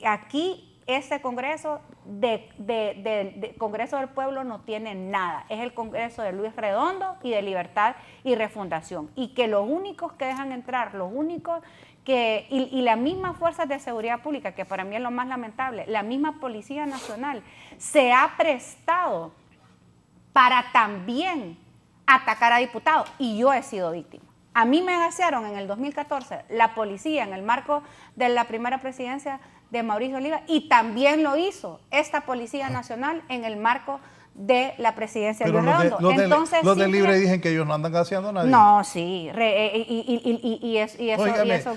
Aquí ese Congreso Congreso del Pueblo no tiene nada. Es el Congreso de Luis Redondo y de Libertad y Refundación. Y que los únicos que dejan entrar, los únicos que... Y las mismas fuerzas de seguridad pública, que para mí es lo más lamentable, la misma Policía Nacional se ha prestado para también atacar a diputados. Y yo he sido víctima. A mí me gasearon en el 2014 la policía en el marco de la primera presidencia de Mauricio Oliva, y también lo hizo esta Policía Nacional en el marco de la presidencia de Luis Redondo. Los de Libre dicen que ellos no andan gaseando a nadie. No, sí, y eso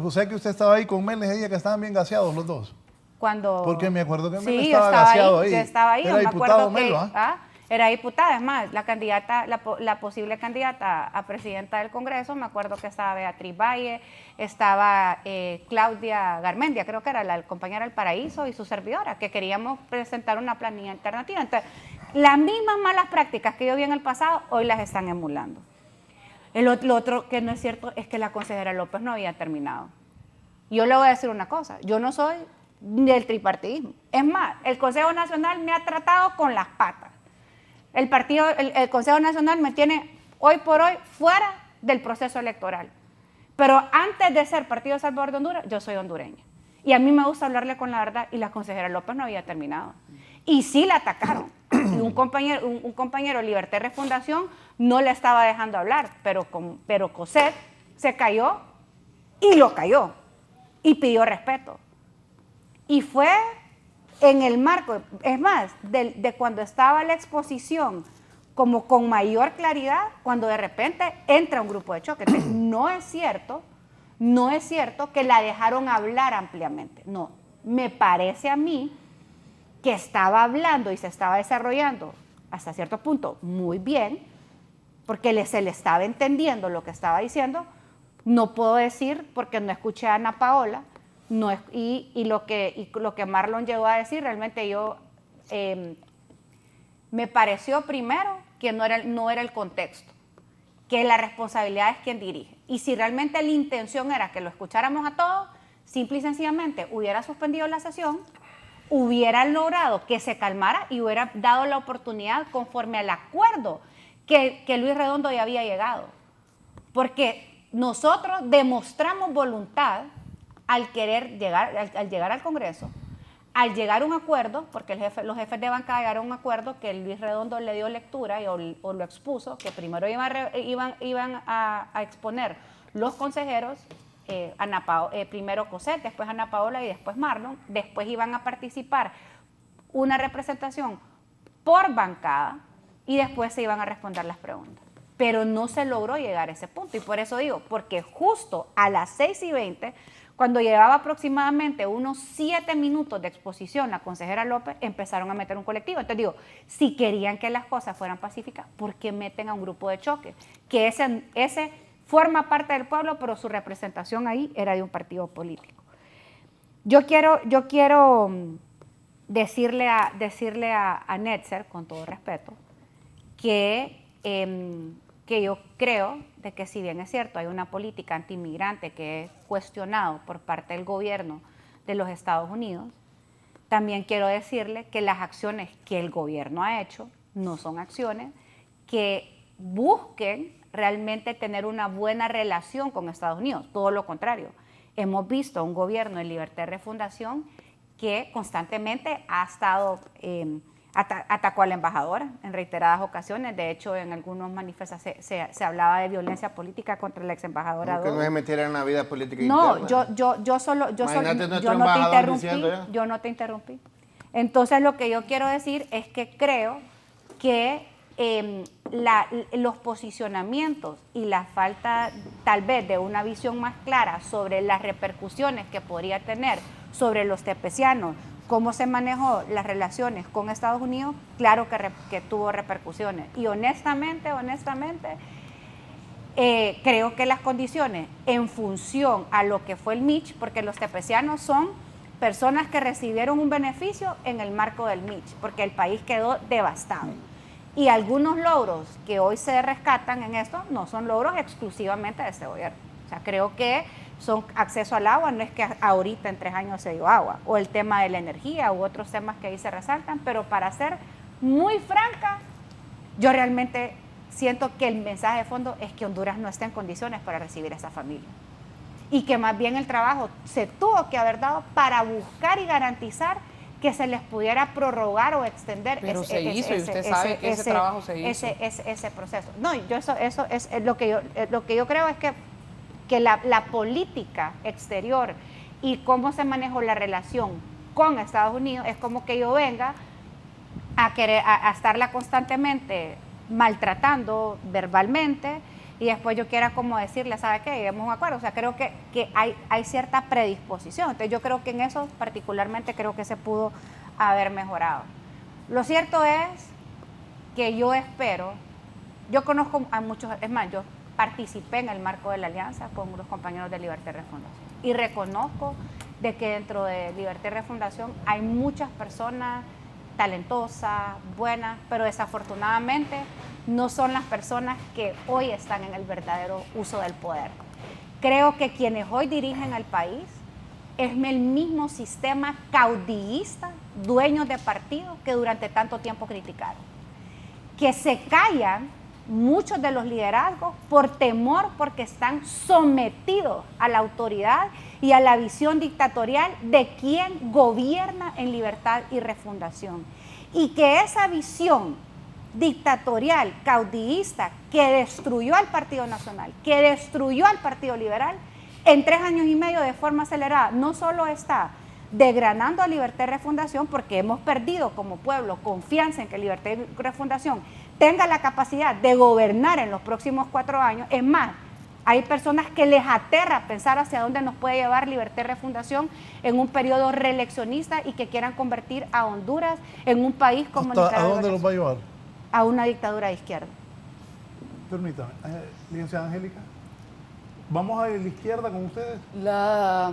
¿Usted que usted estaba ahí con Meles ella que estaban bien gaseados los dos? Cuando... Porque me acuerdo que Meles estaba gaseado ahí. Yo estaba ahí, era diputado Melo, era diputada, es más, la posible candidata a presidenta del Congreso, me acuerdo que estaba Beatriz Valle, estaba Claudia Garmendia, creo que era la compañera del Paraíso, y su servidora, que queríamos presentar una planilla alternativa. Entonces, las mismas malas prácticas que yo vi en el pasado, hoy las están emulando. Lo otro que no es cierto es que la consejera López no había terminado. Yo le voy a decir una cosa, yo no soy del tripartidismo. Es más, el Consejo Nacional me ha tratado con las patas. El Consejo Nacional me tiene hoy por hoy fuera del proceso electoral. Pero antes de ser Partido Salvador de Honduras, yo soy hondureña. Y a mí me gusta hablarle con la verdad, y la consejera López no había terminado. Y sí la atacaron. Y un compañero de Libertad y Refundación no le estaba dejando hablar, pero Cosette se cayó y lo cayó. Y pidió respeto. Y fue... en el marco, es más, de cuando estaba la exposición como con mayor claridad, cuando de repente entra un grupo de choque. Entonces, no es cierto que la dejaron hablar ampliamente. No, me parece a mí que estaba hablando y se estaba desarrollando hasta cierto punto muy bien, porque se le estaba entendiendo lo que estaba diciendo. No puedo decir, porque no escuché a Ana Paola, no es, y lo que Marlon llegó a decir, realmente yo me pareció primero que no era el contexto, que la responsabilidad es quien dirige. Y si realmente la intención era que lo escucháramos a todos, simple y sencillamente hubiera suspendido la sesión, hubiera logrado que se calmara y hubiera dado la oportunidad conforme al acuerdo que Luis Redondo ya había llegado. Porque nosotros demostramos voluntad al llegar al Congreso, al llegar a un acuerdo, porque los jefes de bancada llegaron a un acuerdo que Luis Redondo le dio lectura o lo expuso, que primero iban a exponer los consejeros, primero Cosette, después Ana Paola y después Marlon, después iban a participar una representación por bancada y después se iban a responder las preguntas. Pero no se logró llegar a ese punto, y por eso digo, porque justo a las 6:20, cuando llevaba aproximadamente unos 7 minutos de exposición la consejera López, empezaron a meter un colectivo. Entonces digo, si querían que las cosas fueran pacíficas, ¿por qué meten a un grupo de choque? Que ese forma parte del pueblo, pero su representación ahí era de un partido político. Yo quiero decirle a Netzer, con todo respeto, que yo creo de que, si bien es cierto, hay una política antiinmigrante que es cuestionado por parte del gobierno de los Estados Unidos, también quiero decirle que las acciones que el gobierno ha hecho no son acciones que busquen realmente tener una buena relación con Estados Unidos, todo lo contrario. Hemos visto un gobierno de Libertad y Refundación que constantemente ha estado... atacó a la embajadora en reiteradas ocasiones. De hecho, en algunas manifestaciones se hablaba de violencia política contra la ex embajadora. Que no se metiera en la vida política no, interna. Yo no te interrumpí. Entonces, lo que yo quiero decir es que creo que los posicionamientos y la falta tal vez de una visión más clara sobre las repercusiones que podría tener sobre los tepecianos cómo se manejó las relaciones con Estados Unidos, claro que tuvo repercusiones. Y honestamente, creo que las condiciones en función a lo que fue el Mitch, porque los tepecianos son personas que recibieron un beneficio en el marco del Mitch, porque el país quedó devastado. Y algunos logros que hoy se rescatan en esto no son logros exclusivamente de este gobierno. O sea, creo que son acceso al agua, no es que ahorita en 3 años se dio agua, o el tema de la energía u otros temas que ahí se resaltan, pero para ser muy franca, yo realmente siento que el mensaje de fondo es que Honduras no está en condiciones para recibir a esa familia. Y que más bien el trabajo se tuvo que haber dado para buscar y garantizar que se les pudiera prorrogar o extender ese proceso. No, yo eso es lo que yo creo es que la política exterior y cómo se manejó la relación con Estados Unidos es como que yo venga a estarla constantemente maltratando verbalmente y después yo quiera como decirle, ¿sabe qué? Lleguemos a un acuerdo. O sea, creo que hay cierta predisposición. Entonces yo creo que en eso particularmente creo que se pudo haber mejorado. Lo cierto es que yo espero, yo conozco a muchos, es más, yo participé en el marco de la alianza con los compañeros de Libertad y Refundación y reconozco de que dentro de Libertad y Refundación hay muchas personas talentosas, buenas, pero desafortunadamente no son las personas que hoy están en el verdadero uso del poder. Creo que quienes hoy dirigen al país es el mismo sistema caudillista, dueños de partidos que durante tanto tiempo criticaron. Que se callan muchos de los liderazgos por temor, porque están sometidos a la autoridad y a la visión dictatorial de quien gobierna en Libertad y Refundación. Y que esa visión dictatorial, caudillista, que destruyó al Partido Nacional, que destruyó al Partido Liberal, en 3 años y medio de forma acelerada, no solo está degradando a Libertad y Refundación, porque hemos perdido como pueblo confianza en que Libertad y Refundación tenga la capacidad de gobernar en los próximos 4 años. Es más, hay personas que les aterra pensar hacia dónde nos puede llevar Libertad y Refundación en un periodo reeleccionista y que quieran convertir a Honduras en un país como Nicaragua. ¿A dónde los va a llevar? A una dictadura de izquierda. Permítame, licenciada Angélica, ¿vamos a ir a la izquierda con ustedes? La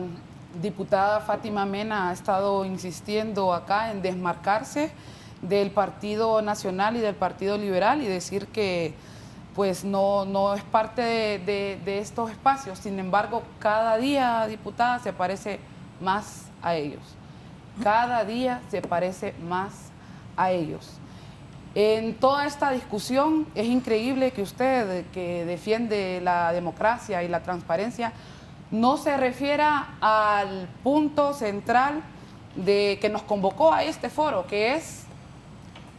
diputada Fátima Mena ha estado insistiendo acá en desmarcarse del Partido Nacional y del Partido Liberal y decir que pues no es parte de estos espacios. Sin embargo, cada día, diputada, se parece más a ellos. Cada día se parece más a ellos. En toda esta discusión es increíble que usted, que defiende la democracia y la transparencia, no se refiera al punto central de que nos convocó a este foro, que es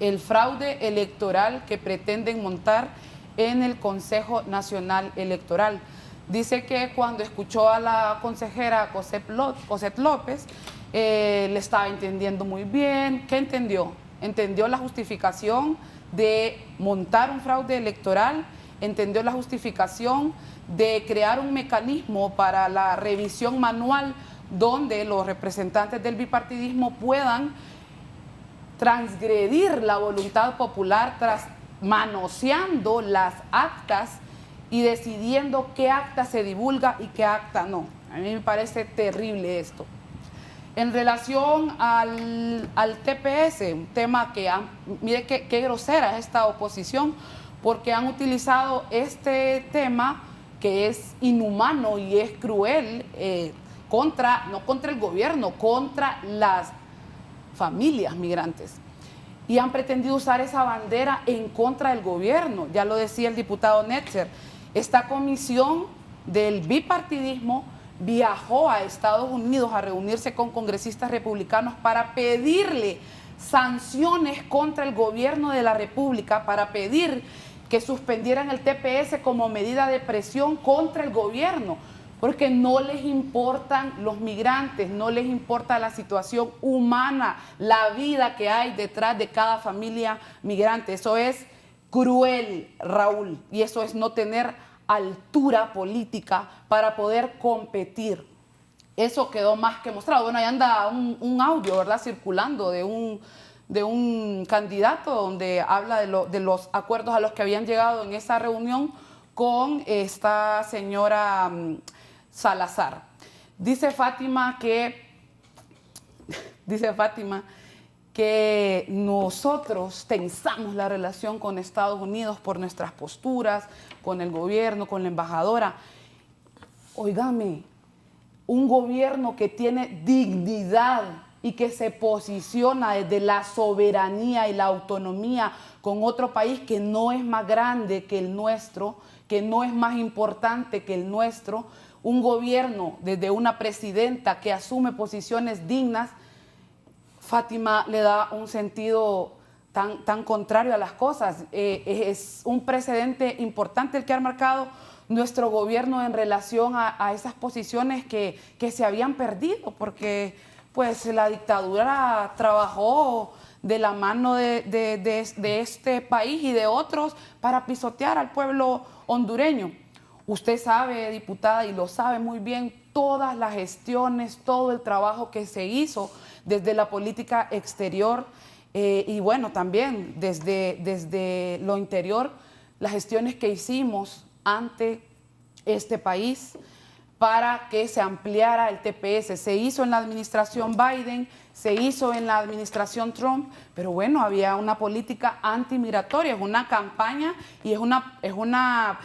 el fraude electoral que pretenden montar en el Consejo Nacional Electoral. Dice que cuando escuchó a la consejera Cosette López, le estaba entendiendo muy bien. ¿Qué entendió? Entendió la justificación de montar un fraude electoral, entendió la justificación de crear un mecanismo para la revisión manual donde los representantes del bipartidismo puedan transgredir la voluntad popular manoseando las actas y decidiendo qué acta se divulga y qué acta no. A mí me parece terrible esto. En relación al TPS, un tema que mire qué grosera es esta oposición, porque han utilizado este tema que es inhumano y es cruel, no contra el gobierno, contra las familias migrantes. Y han pretendido usar esa bandera en contra del gobierno. Ya lo decía el diputado Netzer, esta comisión del bipartidismo viajó a Estados Unidos a reunirse con congresistas republicanos para pedirle sanciones contra el gobierno de la República, para pedir que suspendieran el TPS como medida de presión contra el gobierno, porque no les importan los migrantes, no les importa la situación humana, la vida que hay detrás de cada familia migrante. Eso es cruel, Raúl, y eso es no tener altura política para poder competir eso quedó más que mostrado. Bueno, ahí anda un audio, ¿verdad?, circulando de un candidato donde habla de los acuerdos a los que habían llegado en esa reunión con esta señora Salazar. Dice Fátima que nosotros tensamos la relación con Estados Unidos por nuestras posturas, con el gobierno, con la embajadora. Óigame, un gobierno que tiene dignidad y que se posiciona desde la soberanía y la autonomía con otro país que no es más grande que el nuestro, que no es más importante que el nuestro, un gobierno desde una presidenta que asume posiciones dignas. Fátima le da un sentido tan contrario a las cosas. Es un precedente importante el que ha marcado nuestro gobierno en relación a esas posiciones que se habían perdido, porque pues la dictadura trabajó de la mano de este país y de otros para pisotear al pueblo hondureño. Usted sabe, diputada, y lo sabe muy bien, todas las gestiones, todo el trabajo que se hizo desde la política exterior y bueno, también desde lo interior, las gestiones que hicimos ante este país para que se ampliara el TPS. Se hizo en la administración Biden, se hizo en la administración Trump, pero bueno, había una política antimigratoria, es una campaña y es una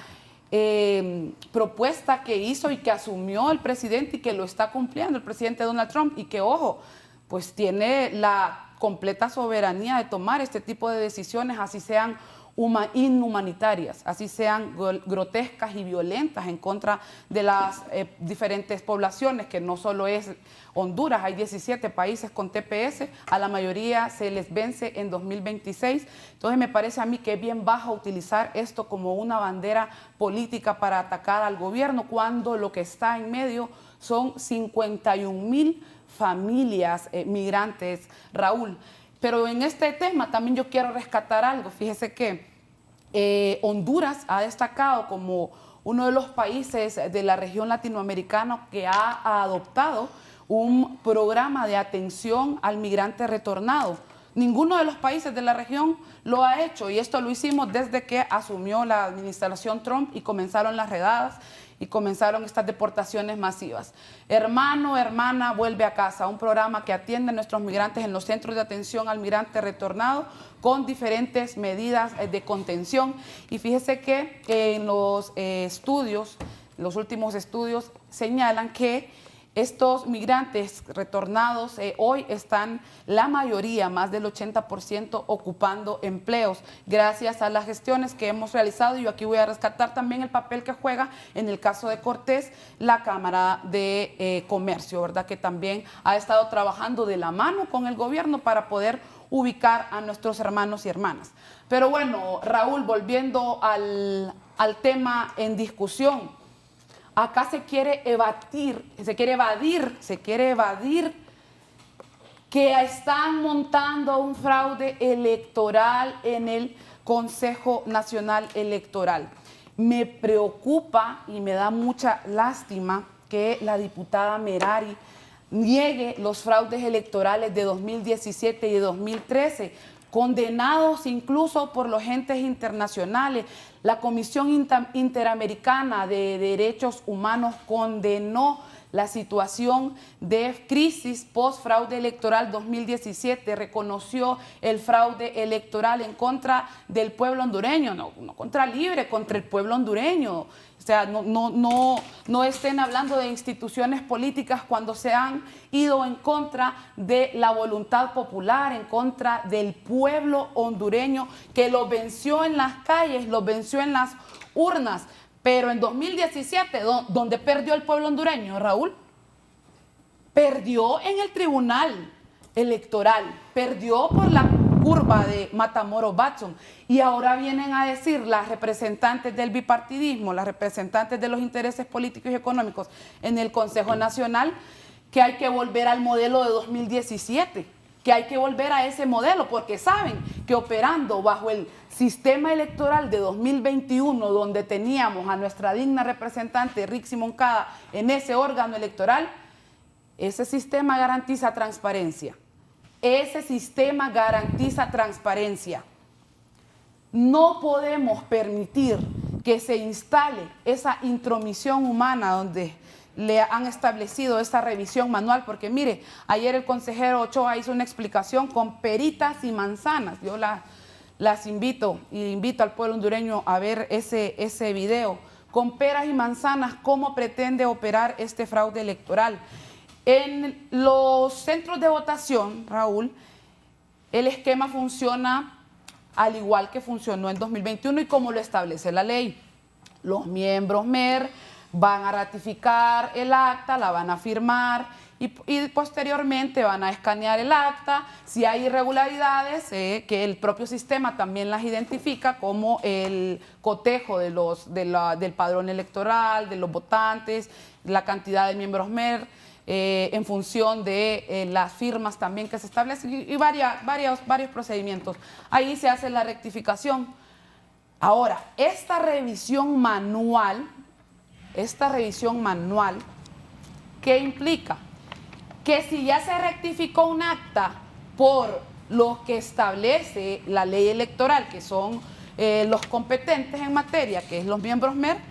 propuesta que hizo y que asumió el presidente y que lo está cumpliendo el presidente Donald Trump y que, ojo, pues tiene la completa soberanía de tomar este tipo de decisiones, así sean inhumanitarias, así sean grotescas y violentas en contra de las diferentes poblaciones, que no solo es Honduras, hay 17 países con TPS, a la mayoría se les vence en 2026, entonces me parece a mí que es bien bajo utilizar esto como una bandera política para atacar al gobierno, cuando lo que está en medio son 51,000 familias migrantes, Raúl. Pero en este tema también yo quiero rescatar algo. Fíjese que Honduras ha destacado como uno de los países de la región latinoamericana que ha adoptado un programa de atención al migrante retornado. Ninguno de los países de la región lo ha hecho y esto lo hicimos desde que asumió la administración Trump y comenzaron las redadas y comenzaron estas deportaciones masivas. Hermano, hermana, vuelve a casa, un programa que atiende a nuestros migrantes en los centros de atención al migrante retornado con diferentes medidas de contención. Y fíjese que en los los últimos estudios señalan que estos migrantes retornados hoy están, la mayoría, más del 80%, ocupando empleos gracias a las gestiones que hemos realizado. Y yo aquí voy a rescatar también el papel que juega en el caso de Cortés la Cámara de Comercio, ¿verdad?, que también ha estado trabajando de la mano con el gobierno para poder ubicar a nuestros hermanos y hermanas. Pero bueno, Raúl, volviendo al tema en discusión, acá se quiere evadir que están montando un fraude electoral en el Consejo Nacional Electoral. Me preocupa y me da mucha lástima que la diputada Merari niegue los fraudes electorales de 2017 y de 2013, condenados incluso por los entes internacionales. La Comisión Interamericana de Derechos Humanos condenó la situación de crisis post-fraude electoral 2017, reconoció el fraude electoral en contra del pueblo hondureño, no contra Libre, contra el pueblo hondureño. O sea, no estén hablando de instituciones políticas cuando se han ido en contra de la voluntad popular, en contra del pueblo hondureño, que lo venció en las calles, lo venció en las urnas. Pero en 2017, donde perdió el pueblo hondureño, Raúl, perdió en el tribunal electoral, perdió por la curva de Matamoros-Batson. Y ahora vienen a decir las representantes del bipartidismo, las representantes de los intereses políticos y económicos en el Consejo Nacional, que hay que volver al modelo de 2017, que hay que volver a ese modelo, porque saben que operando bajo el sistema electoral de 2021, donde teníamos a nuestra digna representante Rixi Moncada en ese órgano electoral, ese sistema garantiza transparencia. Ese sistema garantiza transparencia. No podemos permitir que se instale esa intromisión humana donde le han establecido esa revisión manual, porque mire, ayer el consejero Ochoa hizo una explicación con peritas y manzanas. Yo las invito y invito al pueblo hondureño a ver ese video, con peras y manzanas, cómo pretende operar este fraude electoral. En los centros de votación, Raúl, el esquema funciona al igual que funcionó en 2021 y como lo establece la ley. Los miembros MER van a ratificar el acta, la van a firmar y posteriormente van a escanear el acta. Si hay irregularidades, que el propio sistema también las identifica, como el cotejo del padrón electoral, de los votantes, la cantidad de miembros MER, en función de las firmas también que se establecen y varios procedimientos. Ahí se hace la rectificación. Ahora, esta revisión manual, ¿qué implica? Que si ya se rectificó un acta por lo que establece la ley electoral, que son los competentes en materia, que es los miembros MER,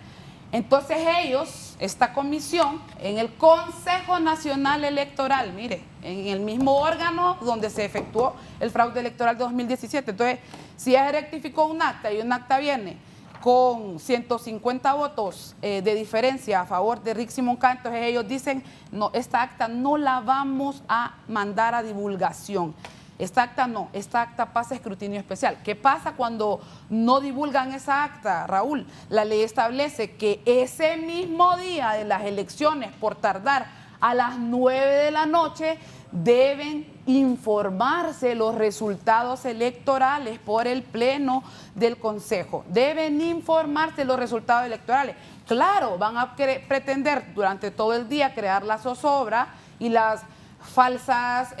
entonces ellos, esta comisión, en el Consejo Nacional Electoral, mire, en el mismo órgano donde se efectuó el fraude electoral de 2017, entonces, si ya se rectificó un acta y un acta viene con 150 votos de diferencia a favor de Rick Simón K, entonces ellos dicen, no, esta acta no la vamos a mandar a divulgación. Esta acta no, esta acta pasa a escrutinio especial. ¿Qué pasa cuando no divulgan esa acta, Raúl? La ley establece que ese mismo día de las elecciones, por tardar a las 9 de la noche, deben informarse los resultados electorales por el Pleno del Consejo. Deben informarse los resultados electorales. Claro, van a pretender durante todo el día crear la zozobra y las falsos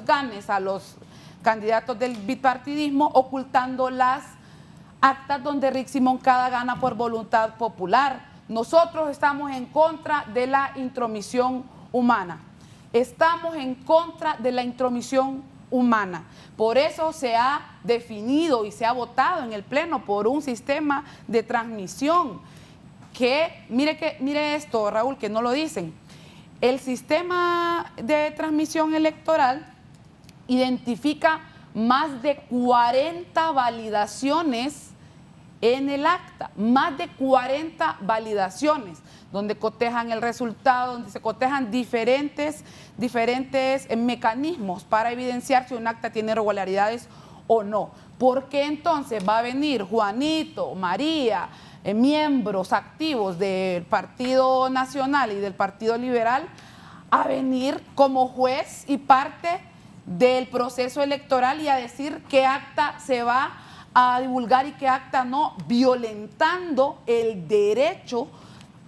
ganes a los candidatos del bipartidismo, ocultando las actas donde Rick Simón Cada gana por voluntad popular. Nosotros estamos en contra de la intromisión humana. Estamos en contra de la intromisión humana. Por eso se ha definido y se ha votado en el Pleno por un sistema de transmisión que, mire esto, Raúl, que no lo dicen. El sistema de transmisión electoral identifica más de 40 validaciones en el acta, más de 40 validaciones, donde cotejan el resultado, donde se cotejan diferentes mecanismos para evidenciar si un acta tiene irregularidades o no. ¿Por qué entonces va a venir Juanito, María, miembros activos del Partido Nacional y del Partido Liberal a venir como juez y parte del proceso electoral y a decir qué acta se va a divulgar y qué acta no, violentando el derecho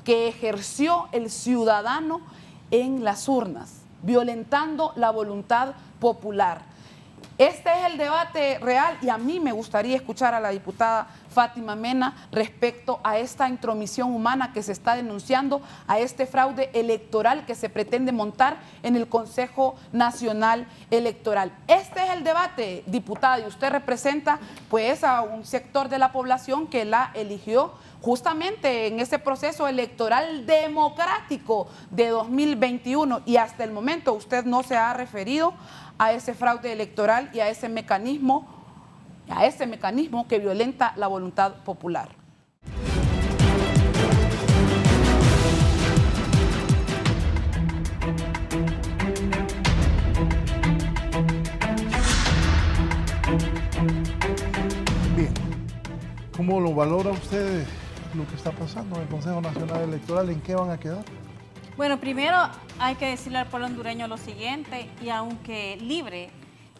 que ejerció el ciudadano en las urnas, violentando la voluntad popular? Este es el debate real y a mí me gustaría escuchar a la diputada Fátima Mena respecto a esta intromisión humana que se está denunciando, a este fraude electoral que se pretende montar en el Consejo Nacional Electoral. Este es el debate, diputada, y usted representa pues a un sector de la población que la eligió justamente en ese proceso electoral democrático de 2021 y hasta el momento usted no se ha referido a ese fraude electoral y a ese mecanismo que violenta la voluntad popular. Bien, ¿cómo lo valora usted lo que está pasando en el Consejo Nacional Electoral? ¿En qué van a quedar? Bueno, primero hay que decirle al pueblo hondureño lo siguiente, y aunque Libre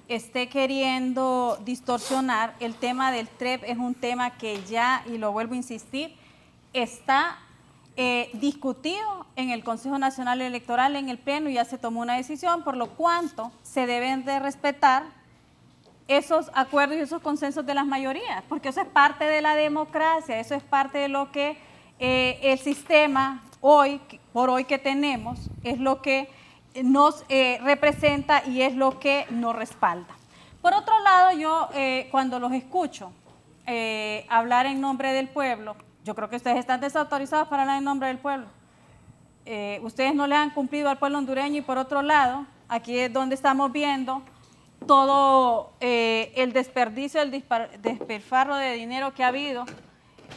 esté queriendo distorsionar, el tema del TREP es un tema que ya, y lo vuelvo a insistir, está discutido en el Consejo Nacional Electoral, en el Pleno, y ya se tomó una decisión, por lo cuanto se deben de respetar esos acuerdos y esos consensos de las mayorías, porque eso es parte de la democracia, eso es parte de lo que el sistema por hoy que tenemos es lo que nos representa y es lo que nos respalda. Por otro lado, yo cuando los escucho hablar en nombre del pueblo, yo creo que ustedes están desautorizados para hablar en nombre del pueblo. Ustedes no le han cumplido al pueblo hondureño y por otro lado, aquí es donde estamos viendo todo el desperdicio, el despilfarro de dinero que ha habido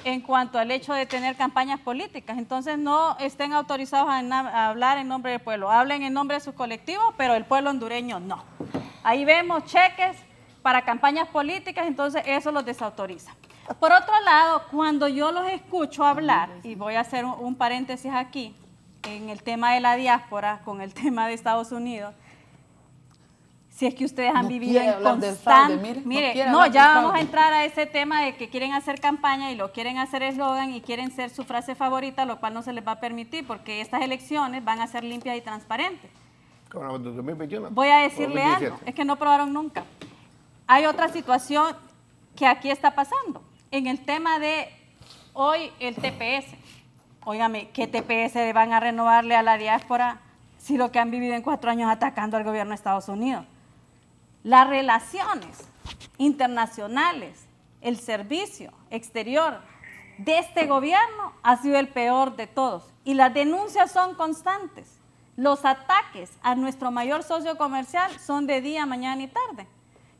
en cuanto al hecho de tener campañas políticas. Entonces no estén autorizados a hablar en nombre del pueblo, hablen en nombre de sus colectivos, pero el pueblo hondureño no. Ahí vemos cheques para campañas políticas, entonces eso los desautoriza. Por otro lado, cuando yo los escucho hablar, y voy a hacer un paréntesis aquí, en el tema de la diáspora, con el tema de Estados Unidos, si es que ustedes han vivido en constante... ya vamos a entrar a ese tema de que quieren hacer campaña y lo quieren hacer eslogan y quieren ser su frase favorita, lo cual no se les va a permitir porque estas elecciones van a ser limpias y transparentes. ¿Como en 2021? Voy a decirle algo, es que no probaron nunca. Hay otra situación que aquí está pasando. En el tema de hoy, el TPS. Óigame, ¿qué TPS van a renovarle a la diáspora si lo que han vivido en 4 años atacando al gobierno de Estados Unidos? Las relaciones internacionales, el servicio exterior de este gobierno ha sido el peor de todos y las denuncias son constantes. Los ataques a nuestro mayor socio comercial son de día, mañana y tarde.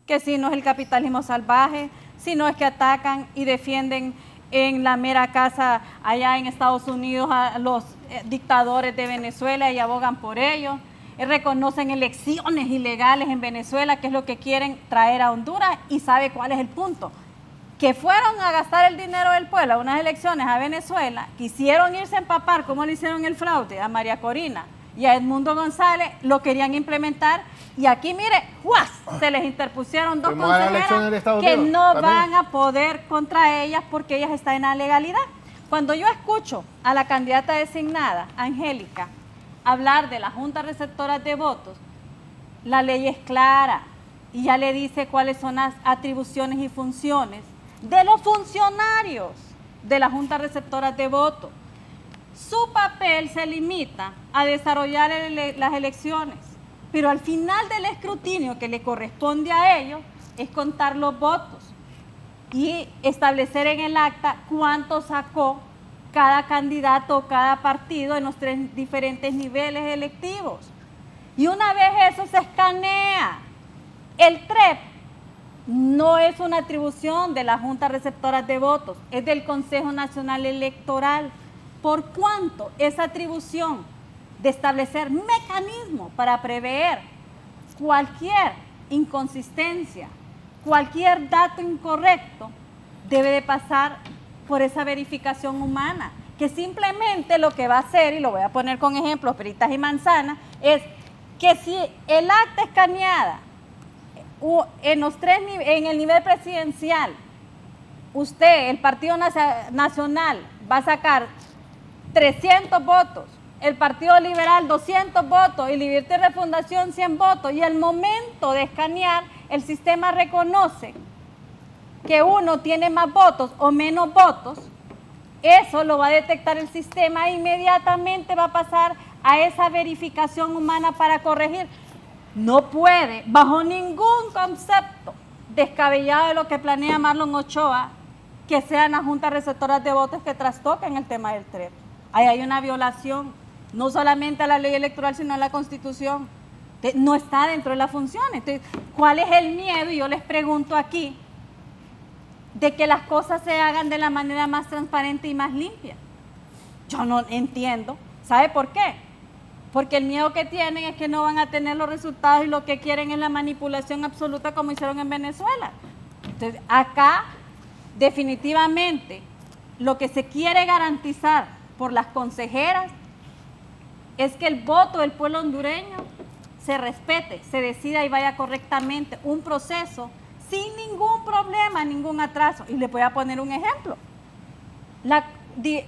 Que si no es el capitalismo salvaje, si no es que atacan y defienden en la mera casa allá en Estados Unidos a los dictadores de Venezuela y abogan por ellos. Reconocen elecciones ilegales en Venezuela, que es lo que quieren traer a Honduras, y sabe cuál es el punto. Que fueron a gastar el dinero del pueblo a unas elecciones a Venezuela, quisieron irse a empapar, como le hicieron el fraude a María Corina y a Edmundo González, lo querían implementar, y aquí, mire, ¡juas!, se les interpusieron 2 consejeras que no van a poder contra ellas porque ellas están en la legalidad. Cuando yo escucho a la candidata designada, Angélica, hablar de la Junta Receptora de Votos, la ley es clara y ya le dice cuáles son las atribuciones y funciones de los funcionarios de la Junta Receptora de Votos. Su papel se limita a desarrollar las elecciones, pero al final del escrutinio que le corresponde a ellos es contar los votos y establecer en el acta cuánto sacó cada candidato o cada partido en los 3 diferentes niveles electivos. Y una vez eso se escanea, el TREP no es una atribución de la Junta Receptora de Votos, es del Consejo Nacional Electoral. Por cuanto esa atribución de establecer mecanismos para prever cualquier inconsistencia, cualquier dato incorrecto, debe de pasar por esa verificación humana, que simplemente lo que va a hacer, y lo voy a poner con ejemplos, peritas y manzanas, es que si el acta escaneada en el nivel presidencial, usted, el Partido Nacional, va a sacar 300 votos, el Partido Liberal 200 votos y Libertad y Refundación 100 votos, y al momento de escanear, el sistema reconoce que uno tiene más votos o menos votos, eso lo va a detectar el sistema e inmediatamente va a pasar a esa verificación humana para corregir. No puede, bajo ningún concepto descabellado de lo que planea Marlon Ochoa, que sean las juntas receptoras de votos que trastoquen el tema del TREP. Ahí hay una violación, no solamente a la ley electoral, sino a la Constitución. No está dentro de las funciones. Entonces, ¿cuál es el miedo? Y yo les pregunto aquí, de que las cosas se hagan de la manera más transparente y más limpia. Yo no entiendo. ¿Sabe por qué? Porque el miedo que tienen es que no van a tener los resultados y lo que quieren es la manipulación absoluta como hicieron en Venezuela. Entonces, acá definitivamente lo que se quiere garantizar por las consejeras es que el voto del pueblo hondureño se respete, se decida y vaya correctamente un proceso sin ningún problema, ningún atraso. Y le voy a poner un ejemplo. La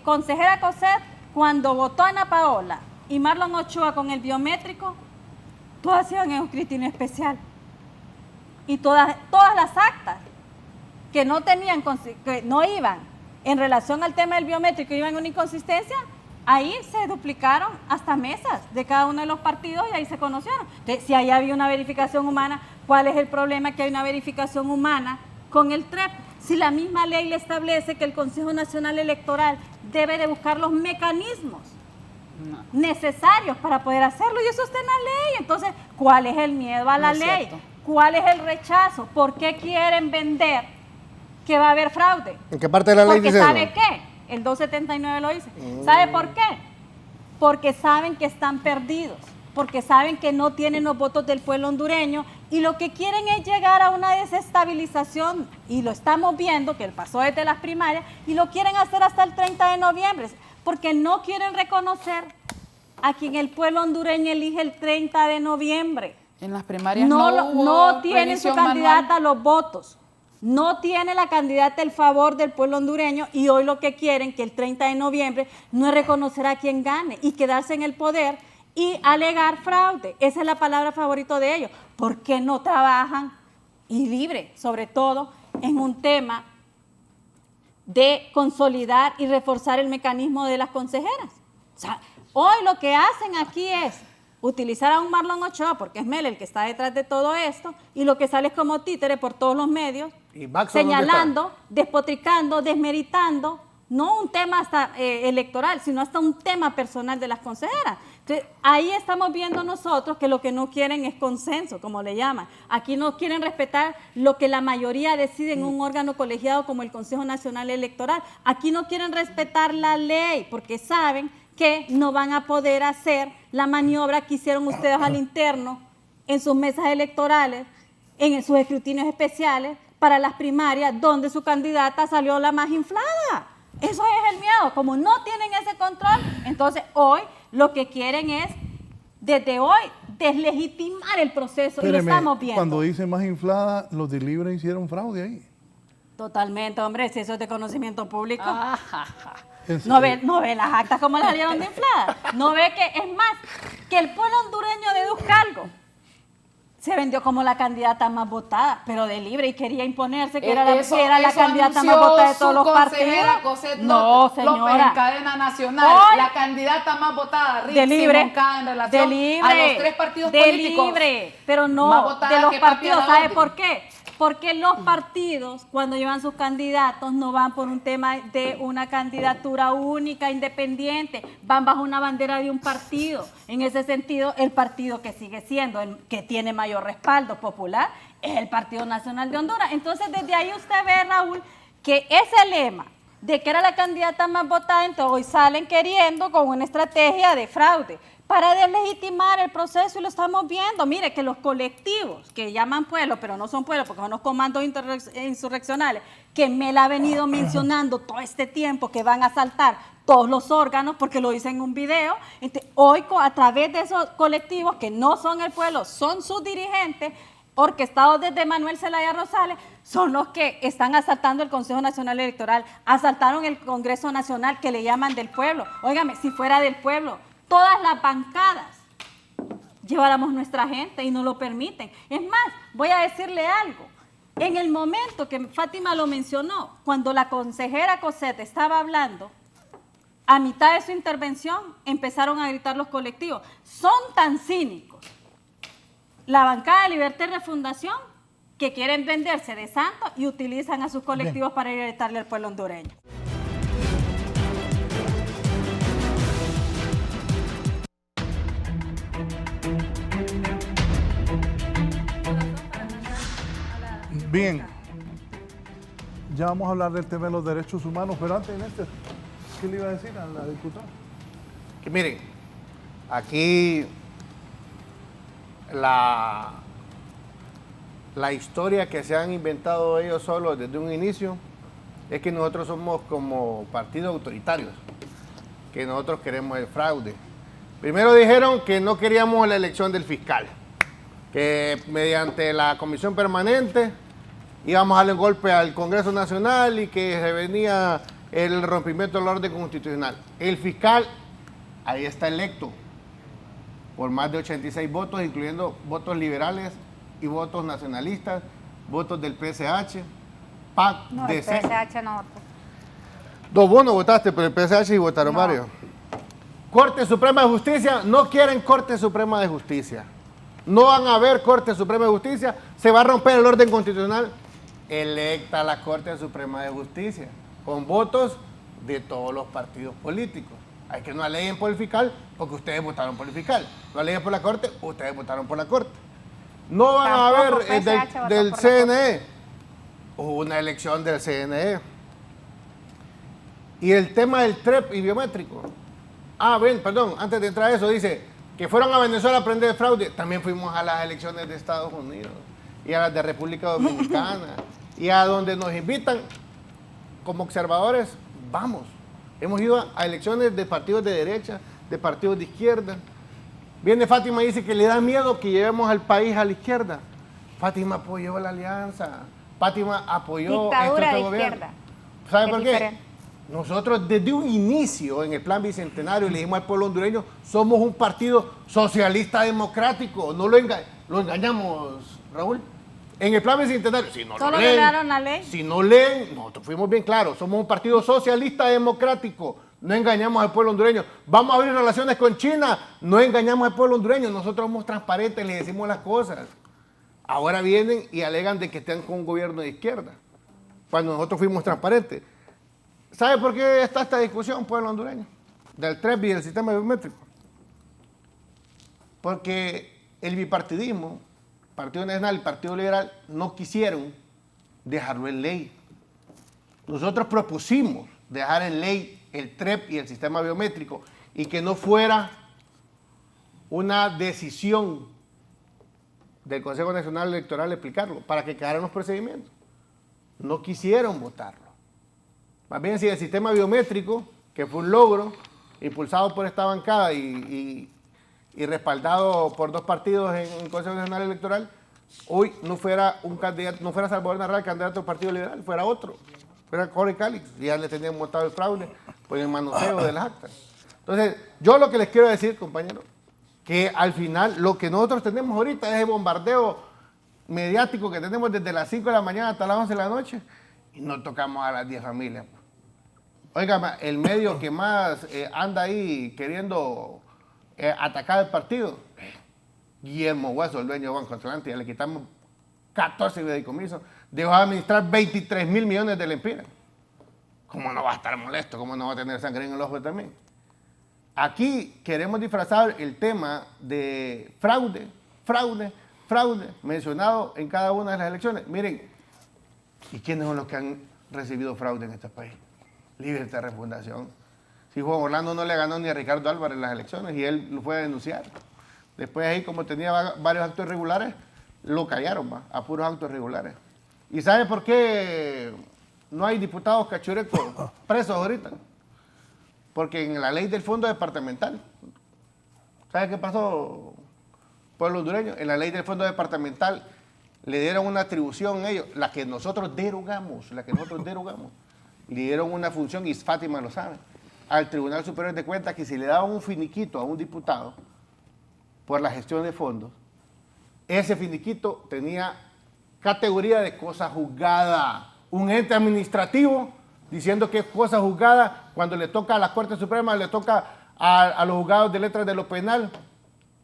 consejera Cosette, cuando votó a Ana Paola y Marlon Ochoa con el biométrico, todas iban en un escrutinio especial. Y todas las actas que no iban en relación al tema del biométrico, iban en una inconsistencia, ahí se duplicaron hasta mesas de cada uno de los partidos y ahí se conocieron. Entonces, si ahí había una verificación humana, ¿cuál es el problema que hay una verificación humana con el TREP? Si la misma ley le establece que el Consejo Nacional Electoral debe de buscar los mecanismos necesarios para poder hacerlo, y eso está en la ley. Entonces, ¿cuál es el miedo a la ley? ¿Cuál es el rechazo? ¿Por qué quieren vender que va a haber fraude? ¿En qué parte de la ley dice eso? ¿Sabe qué? El 279 lo dice. ¿Sabe por qué? Porque saben que están perdidos, porque saben que no tienen los votos del pueblo hondureño y lo que quieren es llegar a una desestabilización, y lo estamos viendo, que pasó desde las primarias, y lo quieren hacer hasta el 30 de noviembre, porque no quieren reconocer a quien el pueblo hondureño elige el 30 de noviembre. En las primarias no tiene su candidata los votos. No tiene la candidata el favor del pueblo hondureño, y hoy lo que quieren, que el 30 de noviembre, no es reconocer a quien gane y quedarse en el poder y alegar fraude. Esa es la palabra favorita de ellos. ¿Por qué no trabajan y libre, sobre todo en un tema de consolidar y reforzar el mecanismo de las consejeras? O sea, hoy lo que hacen aquí es utilizar a un Marlon Ochoa, porque es Mel el que está detrás de todo esto, y lo que sale es como títere por todos los medios, señalando, despotricando, desmeritando, no un tema hasta electoral, sino hasta un tema personal de las consejeras. Entonces, ahí estamos viendo nosotros que lo que no quieren es consenso, como le llaman. Aquí no quieren respetar lo que la mayoría decide en un órgano colegiado como el Consejo Nacional Electoral. Aquí no quieren respetar la ley, porque saben que no van a poder hacer la maniobra que hicieron ustedes al interno en sus mesas electorales, en sus escrutinios especiales para las primarias, donde su candidata salió la más inflada. Eso es el miedo. Como no tienen ese control, entonces hoy lo que quieren es, desde hoy, deslegitimar el proceso. Espéreme, y lo estamos viendo. Cuando dice más inflada, los de Libre hicieron fraude ahí. Totalmente, hombre, si eso es de conocimiento público. No ve las actas como las salieron de infladas. No ve que, es más, que el pueblo hondureño de Duzcalgo se vendió como la candidata más votada, pero de Libre, y quería imponerse que era la candidata más votada de todos los partidos. No, señora. En cadena nacional, hoy, la candidata más votada, de Libre, en relación a los tres partidos de políticos. Libre, pero no de los partidos. ¿Sabe por qué? Porque los partidos, cuando llevan sus candidatos, no van por un tema de una candidatura única, independiente, van bajo una bandera de un partido. En ese sentido, el partido que sigue siendo, el que tiene mayor respaldo popular, es el Partido Nacional de Honduras. Entonces, desde ahí usted ve, Raúl, que ese lema de que era la candidata más votada, entonces hoy salen queriendo con una estrategia de fraude para deslegitimar el proceso, y lo estamos viendo. Mire que los colectivos que llaman pueblo, pero no son pueblos porque son los comandos insurreccionales, que Mel ha venido mencionando todo este tiempo, que van a asaltar todos los órganos, porque lo dice en un video. Entonces, hoy a través de esos colectivos que no son el pueblo, son sus dirigentes, orquestados desde Manuel Zelaya Rosales, son los que están asaltando el Consejo Nacional Electoral, asaltaron el Congreso Nacional, que le llaman del pueblo. Óigame, si fuera del pueblo, todas las bancadas lleváramos nuestra gente, y no lo permiten. Es más, voy a decirle algo. En el momento que Fátima lo mencionó, cuando la consejera Cosette estaba hablando, a mitad de su intervención empezaron a gritar los colectivos. Son tan cínicos la bancada de Libertad y Refundación, que quieren venderse de santos y utilizan a sus colectivos para ir a gritarle al pueblo hondureño. Bien, ya vamos a hablar del tema de los derechos humanos, pero antes, Néstor, ¿qué le iba a decir a la diputada? Que miren, aquí la historia que se han inventado ellos solos desde un inicio es que nosotros somos como partidos autoritarios, que nosotros queremos el fraude. Primero dijeron que no queríamos la elección del fiscal, que mediante la comisión permanente íbamos a darle un golpe al Congreso Nacional y que se venía el rompimiento del orden constitucional. El fiscal ahí está electo por más de 86 votos, incluyendo votos liberales y votos nacionalistas, votos del PSH, PAC, no, DC. El PSH no votó. Vos no votaste por el PSH y votaron varios. Corte Suprema de Justicia, no quieren Corte Suprema de Justicia. No van a haber Corte Suprema de Justicia, se va a romper el orden constitucional. Electa la Corte Suprema de Justicia, con votos de todos los partidos políticos. Hay que no aleguen por el fiscal, porque ustedes votaron por el fiscal. No aleguen por la Corte, ustedes votaron por la Corte. No van a haber del CNE. Hubo una elección del CNE. Y el tema del TREP y biométrico. Perdón, antes de entrar a eso, dice que fueron a Venezuela a aprender fraude. También fuimos a las elecciones de Estados Unidos y a las de República Dominicana. Y a donde nos invitan como observadores, vamos. Hemos ido a elecciones de partidos de derecha, de partidos de izquierda. Viene Fátima y dice que le da miedo que llevemos al país a la izquierda. Fátima apoyó la alianza. Fátima apoyó dictadura de gobierno. Izquierda. ¿Sabe por qué? Nosotros desde un inicio en el plan bicentenario le dijimos al pueblo hondureño, somos un partido socialista democrático. No lo engañamos, Raúl. En el plan bicentenario, si no Solo lo leen, violaron la ley. Si no leen, nosotros fuimos bien claros, somos un partido socialista democrático, no engañamos al pueblo hondureño. Vamos a abrir relaciones con China, no engañamos al pueblo hondureño, nosotros somos transparentes, les decimos las cosas. Ahora vienen y alegan de que están con un gobierno de izquierda, cuando nosotros fuimos transparentes. ¿Sabe por qué está esta discusión, pueblo hondureño? Del TREP y del sistema biométrico. Porque el bipartidismo, Partido Nacional y Partido Liberal, no quisieron dejarlo en ley. Nosotros propusimos dejar en ley el TREP y el sistema biométrico y que no fuera una decisión del Consejo Nacional Electoral explicarlo, para que quedaran los procedimientos. No quisieron votarlo. Más bien, si el sistema biométrico, que fue un logro, impulsado por esta bancada y respaldado por dos partidos en el Consejo Nacional Electoral, hoy no fuera un candidato, no fuera Salvador Narral candidato del Partido Liberal, fuera otro, fuera Jorge Calix, y ya le tenían montado el fraude por el manoseo de las actas. Entonces, yo lo que les quiero decir, compañeros, que al final lo que nosotros tenemos ahorita es el bombardeo mediático que tenemos desde las 5 de la mañana hasta las 11 de la noche, y no tocamos a las 10 familias. Oiga, el medio que más anda ahí queriendo atacar el partido, Guillermo Hueso, el dueño de Banco Atlántico, le quitamos 14 fideicomisos, dejó de administrar 23 mil millones de lempiras. ¿Cómo no va a estar molesto? ¿Cómo no va a tener sangre en el ojo también? Aquí queremos disfrazar el tema de fraude mencionado en cada una de las elecciones. Miren, ¿y quiénes son los que han recibido fraude en este país? Libertad de Refundación. Si Juan Orlando no le ganó ni a Ricardo Álvarez en las elecciones y él lo fue a denunciar. Después ahí, como tenía varios actos irregulares, lo callaron a puros actos irregulares. ¿Y sabe por qué no hay diputados cachurecos presos ahorita? Porque en la ley del fondo departamental, ¿sabe qué pasó, pueblo hondureño? En la ley del fondo departamental le dieron una atribución a ellos, la que nosotros derogamos, le dieron una función, y Fátima lo sabe, al Tribunal Superior de Cuentas, que si le daban un finiquito a un diputado por la gestión de fondos, ese finiquito tenía categoría de cosa juzgada. Un ente administrativo diciendo que es cosa juzgada, cuando le toca a la Corte Suprema, le toca a los juzgados de letras de lo penal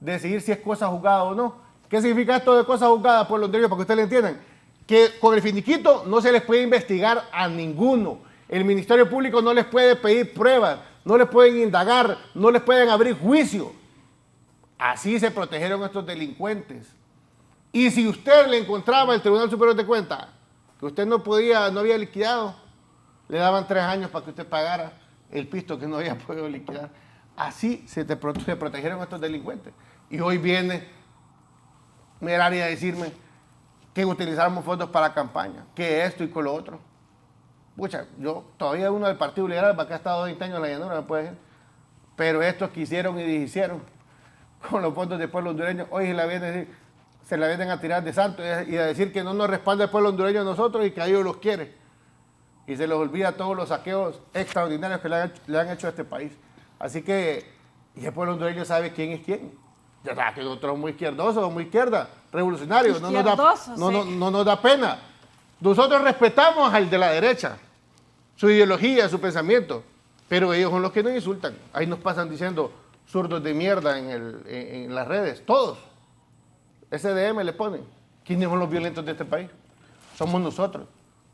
decidir si es cosa juzgada o no. ¿Qué significa esto de cosa juzgada, pueblo hondureño, para que ustedes lo entiendan? Que con el finiquito no se les puede investigar a ninguno. El Ministerio Público no les puede pedir pruebas, no les pueden indagar, no les pueden abrir juicio. Así se protegieron estos delincuentes. Y si usted le encontraba el Tribunal Superior de Cuentas que usted no había liquidado, le daban 3 años para que usted pagara el pisto que no había podido liquidar. Así se protegieron estos delincuentes. Y hoy viene Merari a decirme que utilizamos fondos para campaña, que esto y con lo otro. Pucha, yo todavía uno del Partido Liberal, para que ha estado 20 años en la llanura, me puede decir. Pero estos que hicieron y deshicieron con los fondos del pueblo hondureño, hoy se la vienen a tirar de santo y a decir que no nos respalda el pueblo hondureño a nosotros y que a ellos los quiere. Y se les olvida todos los saqueos extraordinarios que le han hecho a este país. Así que, y el pueblo hondureño sabe quién es quién. Ya sabe que nosotros somos muy izquierdosos, somos muy izquierda, revolucionarios, no nos da pena. Nosotros respetamos al de la derecha, su ideología, su pensamiento. pero ellos son los que nos insultan. Ahí nos pasan diciendo zurdos de mierda en las redes, todos. SDM le ponen. ¿Quiénes son los violentos de este país? Somos nosotros.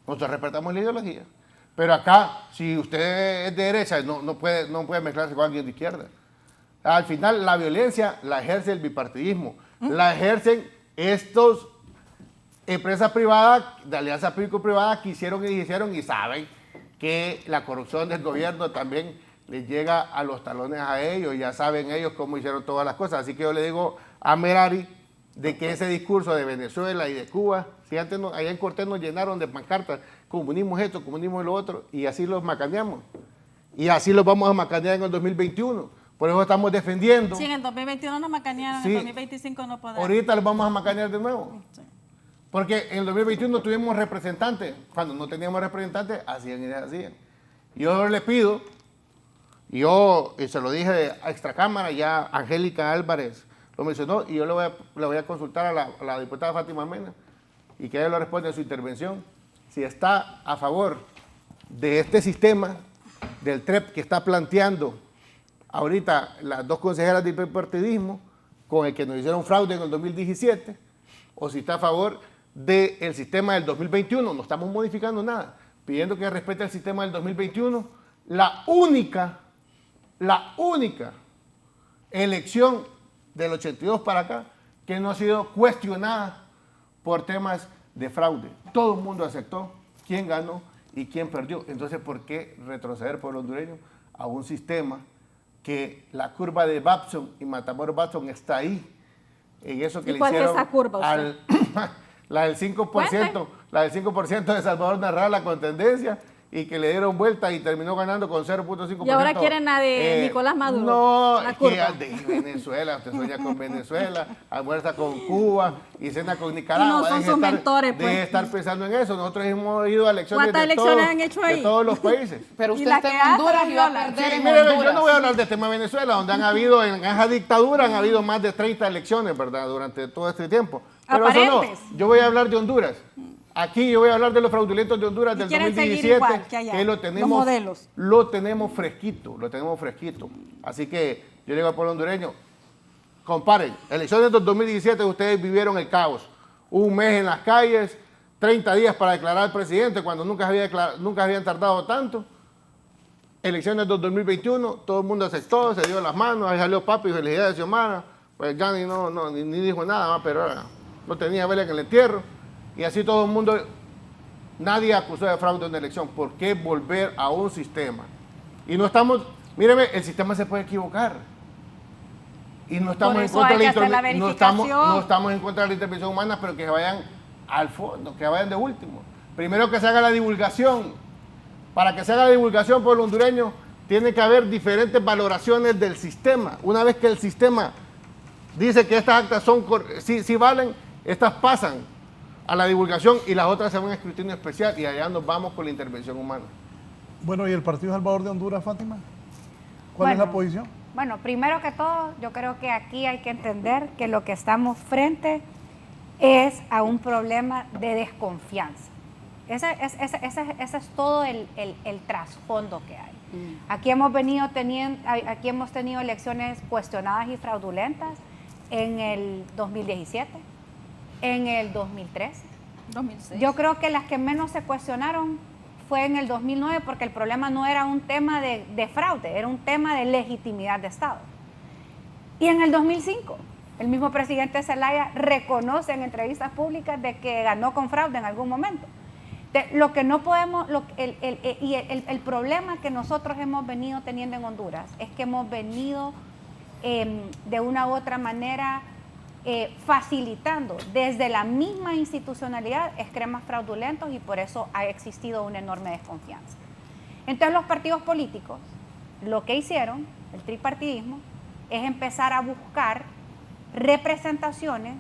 Nosotros respetamos la ideología. Pero acá, si usted es de derecha, no puede mezclarse con alguien de izquierda. Al final, la violencia la ejerce el bipartidismo. La ejercen estos empresas privadas, de alianza público-privada, que hicieron y saben que la corrupción del gobierno también les llega a los talones a ellos. Ya saben ellos cómo hicieron todas las cosas. Así que yo le digo a Merari de que ese discurso de Venezuela y de Cuba, si antes allá en Cortés nos llenaron de pancartas, comunismo esto, comunismo lo otro, y así los macaneamos. Y así los vamos a macanear en el 2021. Por eso estamos defendiendo. Sí, en el 2021 nos macanearon, sí, en el 2025 no podemos. Ahorita los vamos a macanear de nuevo. Sí. Porque en el 2021 tuvimos representantes. Cuando no teníamos representantes, hacían y deshacían. Yo le pido, y se lo dije a extracámara, ya Angélica Álvarez lo mencionó, y yo le voy a consultar a la diputada Fátima Mena, y que ella lo responda en su intervención, si está a favor de este sistema del TREP que está planteando ahorita las dos consejeras del bipartidismo, con el que nos hicieron fraude en el 2017, o si está a favor del sistema del 2021. No estamos modificando nada, pidiendo que respete el sistema del 2021. La única elección del 82 para acá que no ha sido cuestionada por temas de fraude. Todo el mundo aceptó quién ganó y quién perdió. Entonces, ¿por qué retroceder por el hondureño a un sistema que la curva de Babson y Matamoros-Babson está ahí? En eso que le hicieron esa curva, la del 5%, la del 5% de Salvador Narral, la contendencia, y que le dieron vuelta y terminó ganando con 0.5%. Y ahora quieren la de Nicolás Maduro. No, que de Venezuela, usted sueña con Venezuela, almuerza con Cuba y cena con Nicaragua. No son sus mentores, pues. Deje estar pensando en eso. Nosotros hemos ido a elecciones ¿Cuántas elecciones han hecho ahí? De todos los países. Pero usted está en Honduras y va a perder en Honduras. Yo no voy a hablar del tema de Venezuela, donde han habido, en esa dictadura, han habido más de 30 elecciones, ¿verdad?, durante todo este tiempo. Pero eso no, yo voy a hablar de Honduras. Aquí yo voy a hablar de los fraudulentos de Honduras del 2017, que lo tenemos fresquito, Así que yo le digo al pueblo hondureño, comparen, elecciones del 2017 ustedes vivieron el caos. Un mes en las calles, 30 días para declarar al presidente cuando nunca habían tardado tanto. Elecciones del 2021, todo el mundo aceptó, se dio las manos, ahí salió papi, felicidades de Xiomara. Pues ya ni dijo nada más, pero no tenía vela en el entierro. Y así todo el mundo, nadie acusó de fraude en la elección. ¿Por qué volver a un sistema? Y no estamos, míreme, el sistema se puede equivocar. Y no estamos en contra de la intervención humana, pero que vayan al fondo, que vayan de último. Primero que se haga la divulgación. Para que se haga la divulgación por el hondureño, tiene que haber diferentes valoraciones del sistema. Una vez que el sistema dice que estas actas sí valen, estas pasan a la divulgación y las otras se van a escrutinio especial, y allá nos vamos con la intervención humana. Bueno, ¿y el Partido Salvador de Honduras, Fátima? ¿Cuál es la posición? Bueno, primero que todo, yo creo que aquí hay que entender que lo que estamos frente es a un problema de desconfianza. Ese es todo el trasfondo que hay. Aquí hemos tenido elecciones cuestionadas y fraudulentas en el 2017, en el 2013. 2006. Yo creo que las que menos se cuestionaron fue en el 2009, porque el problema no era un tema de fraude, era un tema de legitimidad de Estado. Y en el 2005, el mismo presidente Zelaya reconoce en entrevistas públicas de que ganó con fraude en algún momento. Lo que no podemos, el problema que nosotros hemos venido teniendo en Honduras es que hemos venido de una u otra manera facilitando desde la misma institucionalidad esquemas fraudulentos, y por eso ha existido una enorme desconfianza. Entonces los partidos políticos lo que hicieron, el tripartidismo, es empezar a buscar representaciones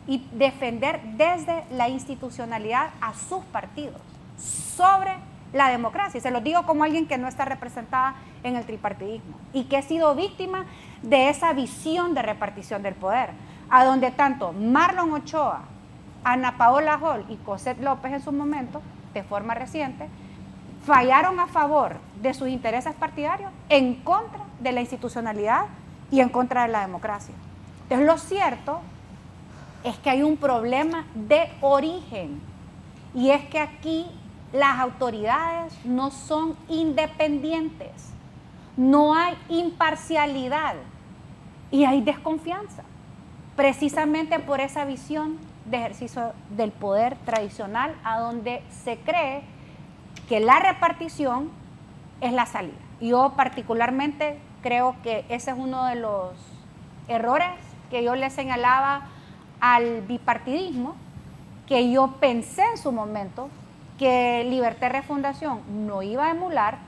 y defender desde la institucionalidad a sus partidos sobre la democracia. Y se lo digo como alguien que no está representada en el tripartidismo y que ha sido víctima de esa visión de repartición del poder, a donde tanto Marlon Ochoa, Ana Paola Hall y Cosette López en su momento, de forma reciente, fallaron a favor de sus intereses partidarios en contra de la institucionalidad y en contra de la democracia. Entonces, lo cierto es que hay un problema de origen, y es que aquí las autoridades no son independientes, no hay imparcialidad y hay desconfianza, precisamente por esa visión de ejercicio del poder tradicional, a donde se cree que la repartición es la salida. Yo particularmente creo que ese es uno de los errores que yo le señalaba al bipartidismo, que yo pensé en su momento que Libertad y Refundación no iba a emular,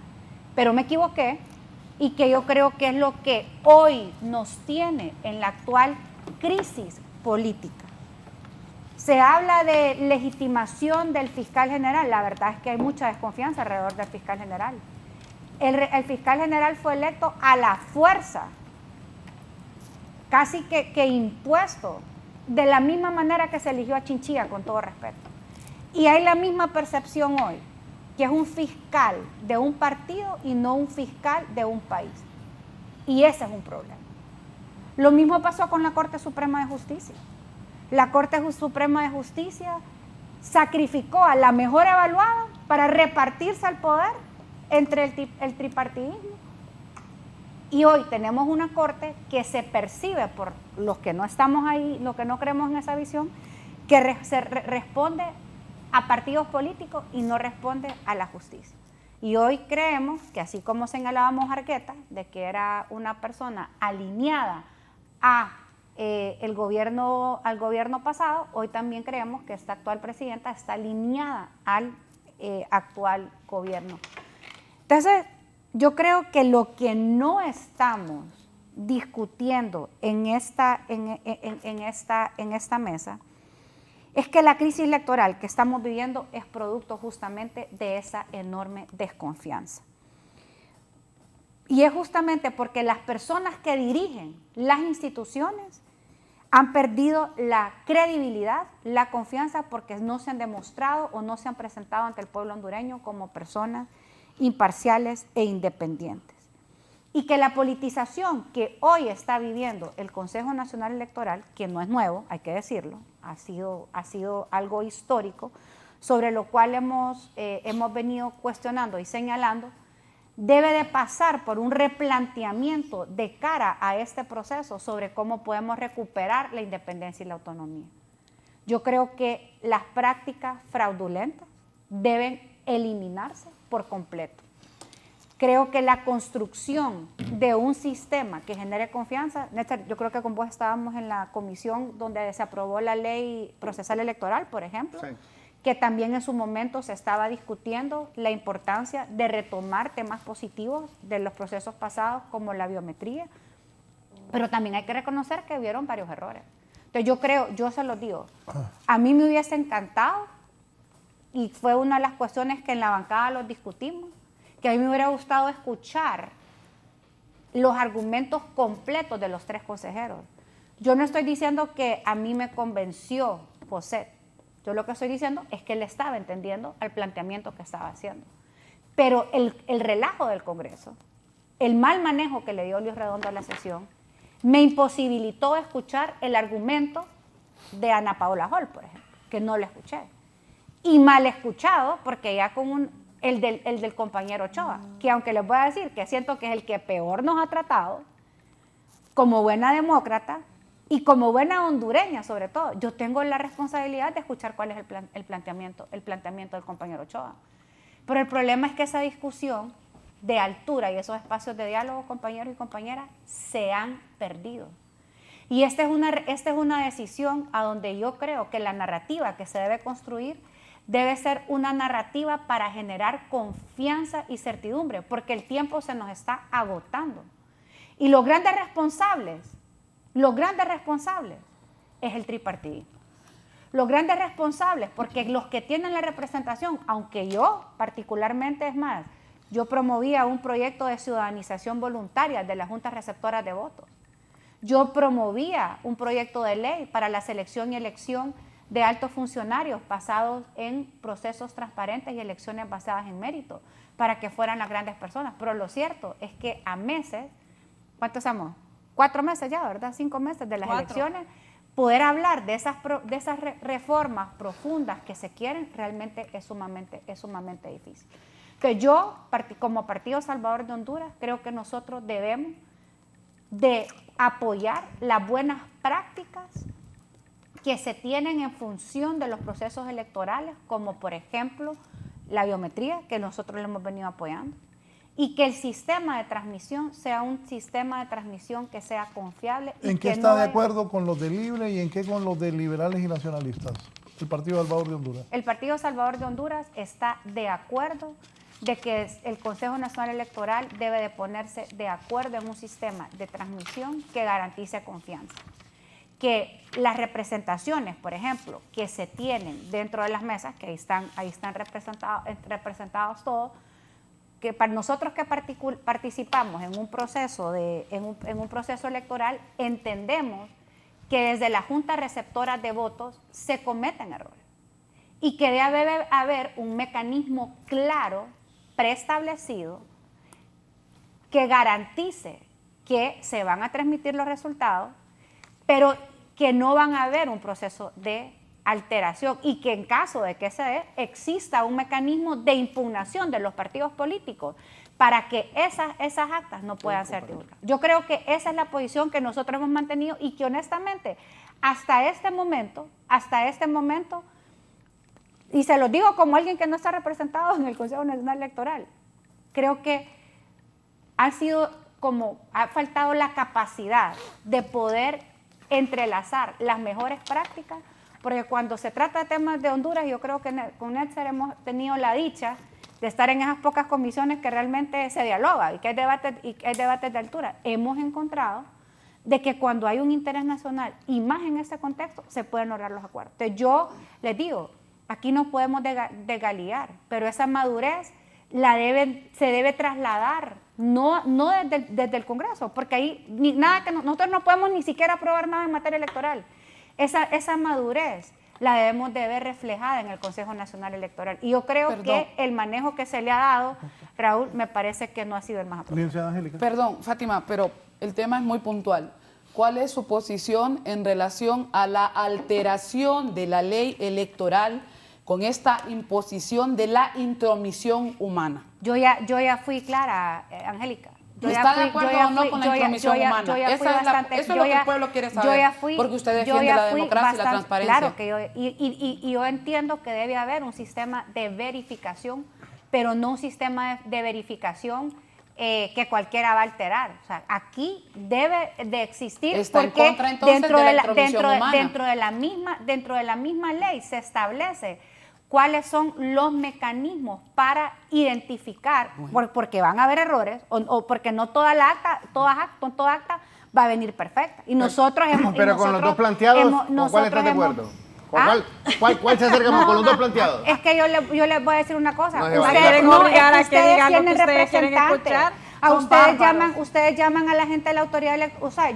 pero me equivoqué, y que yo creo que es lo que hoy nos tiene en la actual crisis política. Se habla de legitimación del fiscal general. La verdad es que hay mucha desconfianza alrededor del fiscal general. El fiscal general fue electo a la fuerza, casi que impuesto, de la misma manera que se eligió a Chinchilla, con todo respeto. Y hay la misma percepción hoy, que es un fiscal de un partido y no un fiscal de un país. Y ese es un problema. Lo mismo pasó con la Corte Suprema de Justicia. La Corte Suprema de Justicia sacrificó a la mejor evaluada para repartirse el poder entre el tripartidismo. Y hoy tenemos una Corte que se percibe por los que no estamos ahí, los que no creemos en esa visión, que responde a partidos políticos y no responde a la justicia. Y hoy creemos que, así como señalábamos a Argueta, de que era una persona alineada al gobierno pasado, hoy también creemos que esta actual presidenta está alineada al actual gobierno. Entonces, yo creo que lo que no estamos discutiendo en esta mesa es que la crisis electoral que estamos viviendo es producto justamente de esa enorme desconfianza. Y es justamente porque las personas que dirigen las instituciones han perdido la credibilidad, la confianza, porque no se han demostrado o no se han presentado ante el pueblo hondureño como personas imparciales e independientes. Y que la politización que hoy está viviendo el Consejo Nacional Electoral, que no es nuevo, hay que decirlo, ha sido algo histórico, sobre lo cual hemos venido cuestionando y señalando, debe de pasar por un replanteamiento de cara a este proceso sobre cómo podemos recuperar la independencia y la autonomía. Yo creo que las prácticas fraudulentas deben eliminarse por completo. Creo que la construcción de un sistema que genere confianza, Néstor, yo creo que con vos estábamos en la comisión donde se aprobó la ley procesal electoral, por ejemplo, sí, que también en su momento se estaba discutiendo la importancia de retomar temas positivos de los procesos pasados como la biometría, pero también hay que reconocer que hubieron varios errores. Entonces yo se los digo, a mí me hubiese encantado, y fue una de las cuestiones que en la bancada los discutimos, que a mí me hubiera gustado escuchar los argumentos completos de los tres consejeros. Yo no estoy diciendo que a mí me convenció José, yo lo que estoy diciendo es que él estaba entendiendo el planteamiento que estaba haciendo. Pero el relajo del Congreso, el mal manejo que le dio Luis Redondo a la sesión, me imposibilitó escuchar el argumento de Ana Paola Hall, por ejemplo, que no lo escuché. Y mal escuchado, porque ya con el del compañero Ochoa, que aunque les voy a decir que siento que es el que peor nos ha tratado, como buena demócrata y como buena hondureña sobre todo, yo tengo la responsabilidad de escuchar cuál es el planteamiento del compañero Ochoa. Pero el problema es que esa discusión de altura y esos espacios de diálogo, compañeros y compañeras, se han perdido. Y esta es una decisión a donde yo creo que la narrativa que se debe construir debe ser una narrativa para generar confianza y certidumbre, porque el tiempo se nos está agotando. Y los grandes responsables es el tripartidismo. Los grandes responsables, porque los que tienen la representación, aunque yo particularmente, es más, yo promovía un proyecto de ciudadanización voluntaria de las juntas receptoras de votos. Yo promovía un proyecto de ley para la selección y elección de altos funcionarios basados en procesos transparentes y elecciones basadas en mérito para que fueran las grandes personas. Pero lo cierto es que a meses, ¿cuántos somos? 4 meses ya, ¿verdad? 5 meses de las elecciones, poder hablar de esas reformas profundas que se quieren realmente es sumamente difícil. Que yo, como Partido Salvador de Honduras, creo que nosotros debemos de apoyar las buenas prácticas que se tienen en función de los procesos electorales, como por ejemplo la biometría, que nosotros le hemos venido apoyando, y que el sistema de transmisión sea un sistema de transmisión que sea confiable. ¿En qué está de acuerdo con los de Libre y en qué con los de liberales y nacionalistas? El Partido Salvador de Honduras. El Partido Salvador de Honduras está de acuerdo de que el Consejo Nacional Electoral debe de ponerse de acuerdo en un sistema de transmisión que garantice confianza. Que las representaciones, por ejemplo, que se tienen dentro de las mesas, que ahí están representados todos, que para nosotros que participamos en un proceso en un proceso electoral, entendemos que desde la Junta Receptora de Votos se cometen errores y que debe haber un mecanismo claro, preestablecido, que garantice que se van a transmitir los resultados, pero que no van a haber un proceso de alteración y que en caso de que se dé, exista un mecanismo de impugnación de los partidos políticos para que esas actas no puedan ser divulgadas. Yo creo que esa es la posición que nosotros hemos mantenido y que honestamente hasta este momento, y se lo digo como alguien que no está representado en el Consejo Nacional Electoral, creo que ha faltado la capacidad de poder entrelazar las mejores prácticas, porque cuando se trata de temas de Honduras, yo creo que con Netzer hemos tenido la dicha de estar en esas pocas comisiones que realmente se dialoga y que hay debates de altura. Hemos encontrado de que cuando hay un interés nacional y más en ese contexto, se pueden lograr los acuerdos. Entonces yo les digo, aquí no podemos desgaliar, pero esa madurez se debe trasladar, no desde el Congreso, porque ahí nosotros no podemos ni siquiera aprobar nada en materia electoral. Esa madurez la debemos de ver reflejada en el Consejo Nacional Electoral. Y yo creo que el manejo que se le ha dado, Raúl, me parece que no ha sido el más apropiado. Perdón, Fátima, pero el tema es muy puntual. ¿Cuál es su posición en relación a la alteración de la ley electoral con esta imposición de la intromisión humana? Yo ya fui clara, Angélica. ¿Está de acuerdo o no con la intromisión humana? Eso es lo que el pueblo quiere saber, porque usted defiende la democracia y la transparencia. Claro, y yo entiendo que debe haber un sistema de verificación, pero no un sistema de verificación que cualquiera va a alterar. O sea, aquí debe de existir, está porque en contra, entonces, dentro de la misma ley se establece cuáles son los mecanismos para identificar, porque van a haber errores, o porque no toda acta va a venir perfecta. Y nosotros hemos... Pero con los dos planteados, ¿con cuál estás de acuerdo? ¿Cuál se acerca con los dos planteados? Es que yo les voy a decir una cosa. Ustedes tienen representantes. Ustedes llaman a la gente de la autoridad electoral. O sea,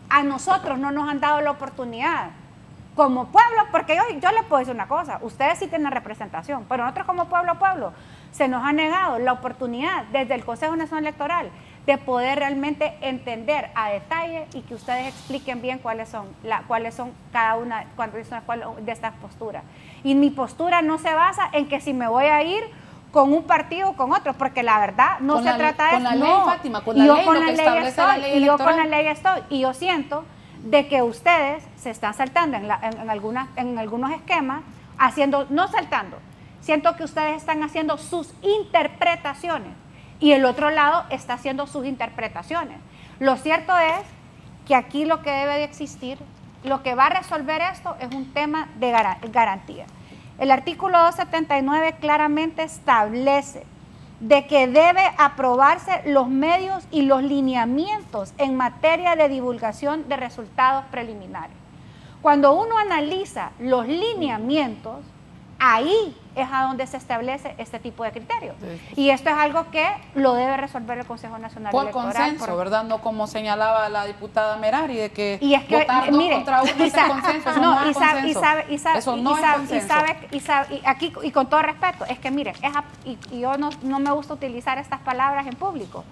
a nosotros no nos han dado la oportunidad como pueblo, porque yo les puedo decir una cosa, ustedes sí tienen representación, pero nosotros como pueblo, se nos ha negado la oportunidad desde el Consejo Nacional Electoral de poder realmente entender a detalle y que ustedes expliquen bien cuáles son cada una de estas posturas. Y mi postura no se basa en que si me voy a ir con un partido o con otro, porque la verdad no se trata de eso. Con la ley, Fátima, con la ley, lo que establece la ley electoral. Y yo con la ley estoy, y yo siento de que ustedes se están saltando en algunos esquemas, siento que ustedes están haciendo sus interpretaciones y el otro lado está haciendo sus interpretaciones. Lo cierto es que aquí lo que debe de existir, lo que va a resolver esto es un tema de garantía. El artículo 279 claramente establece de que debe aprobarse los medios y los lineamientos en materia de divulgación de resultados preliminares. Cuando uno analiza los lineamientos, ahí es a donde se establece este tipo de criterios. Sí. Y esto es algo que lo debe resolver el Consejo Nacional Electoral. Consenso, ¿verdad? No como señalaba la diputada Merari, de que, y es que votar dos contra uno es consenso. Y con todo respeto, es que miren, y yo no me gusta utilizar estas palabras en público,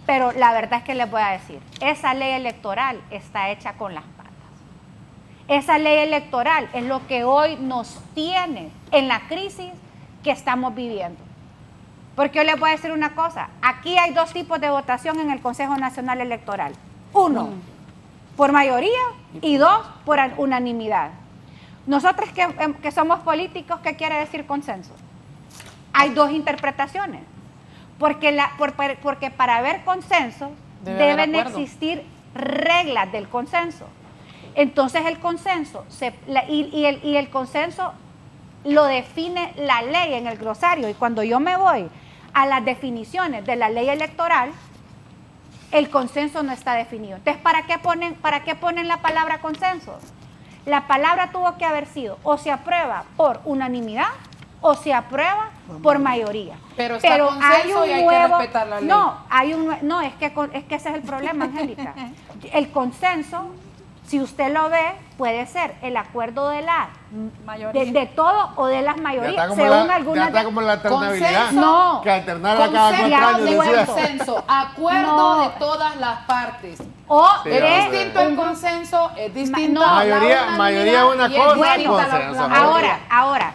pero la verdad es que les voy a decir, esa ley electoral está hecha con las patas. Esa ley electoral es lo que hoy nos tiene en la crisis que estamos viviendo. Porque yo les voy a decir una cosa, aquí hay dos tipos de votación en el Consejo Nacional Electoral. Uno, por mayoría, y dos, por unanimidad. Nosotros que somos políticos, ¿qué quiere decir consenso? Hay dos interpretaciones. Porque para haber consenso deben existir reglas del consenso. Entonces el consenso y el consenso lo define la ley en el glosario. Y cuando yo me voy a las definiciones de la ley electoral, el consenso no está definido. Entonces, ¿para qué ponen la palabra consenso? La palabra tuvo que haber sido o se aprueba por unanimidad o se aprueba por mayoría. Pero hay que respetar la ley. No, es que ese es el problema, Angélica. El consenso, si usted lo ve, puede ser el acuerdo de la mayoría, de todo o de las mayorías, según algunas. Ya está como la alternabilidad. No. Que alternar a cada 4 años. Consenso, acuerdo de todas las partes. Es distinto el consenso, es distinto mayoría una cosa y consenso. Ahora,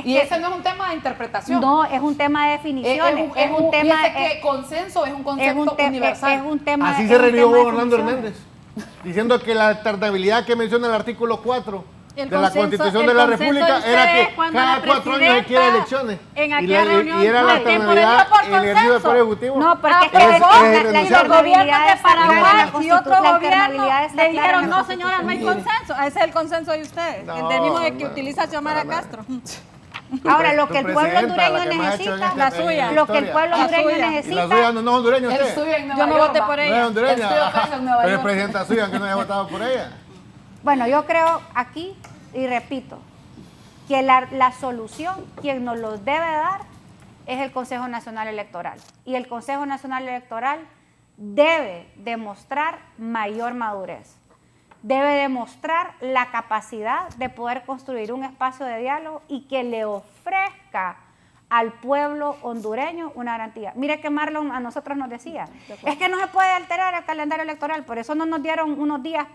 ese no es un tema de interpretación. No, es un tema de definiciones. Es un tema que consenso es un concepto universal. Es un tema. Así se refirió Orlando Hernández, diciendo que la alternabilidad que menciona el artículo 4 de la Constitución de la República era que cada 4 años se quiere elecciones. Y era la alternabilidad en el ejercicio del Poder Ejecutivo. No, porque el gobierno de Paraguay y otro gobierno le dijeron, no señora, no hay consenso. Ese es el consenso de ustedes, el mismo que utiliza Xiomara Castro. Ahora, lo que el pueblo hondureño necesita, la suya. Lo que el pueblo hondureño necesita. ¿Y la suya no es hondureña usted? Yo no voté por ella. No es hondureña. Pero es presidenta suya, aunque no haya votado por ella. Bueno, yo creo aquí, y repito, que la solución, quien nos lo debe dar, es el Consejo Nacional Electoral. Y el Consejo Nacional Electoral debe demostrar mayor madurez. Debe demostrar la capacidad de poder construir un espacio de diálogo y que le ofrezca al pueblo hondureño una garantía. Mire que Marlon a nosotros nos decía, es que no se puede alterar el calendario electoral, por eso no nos dieron unos días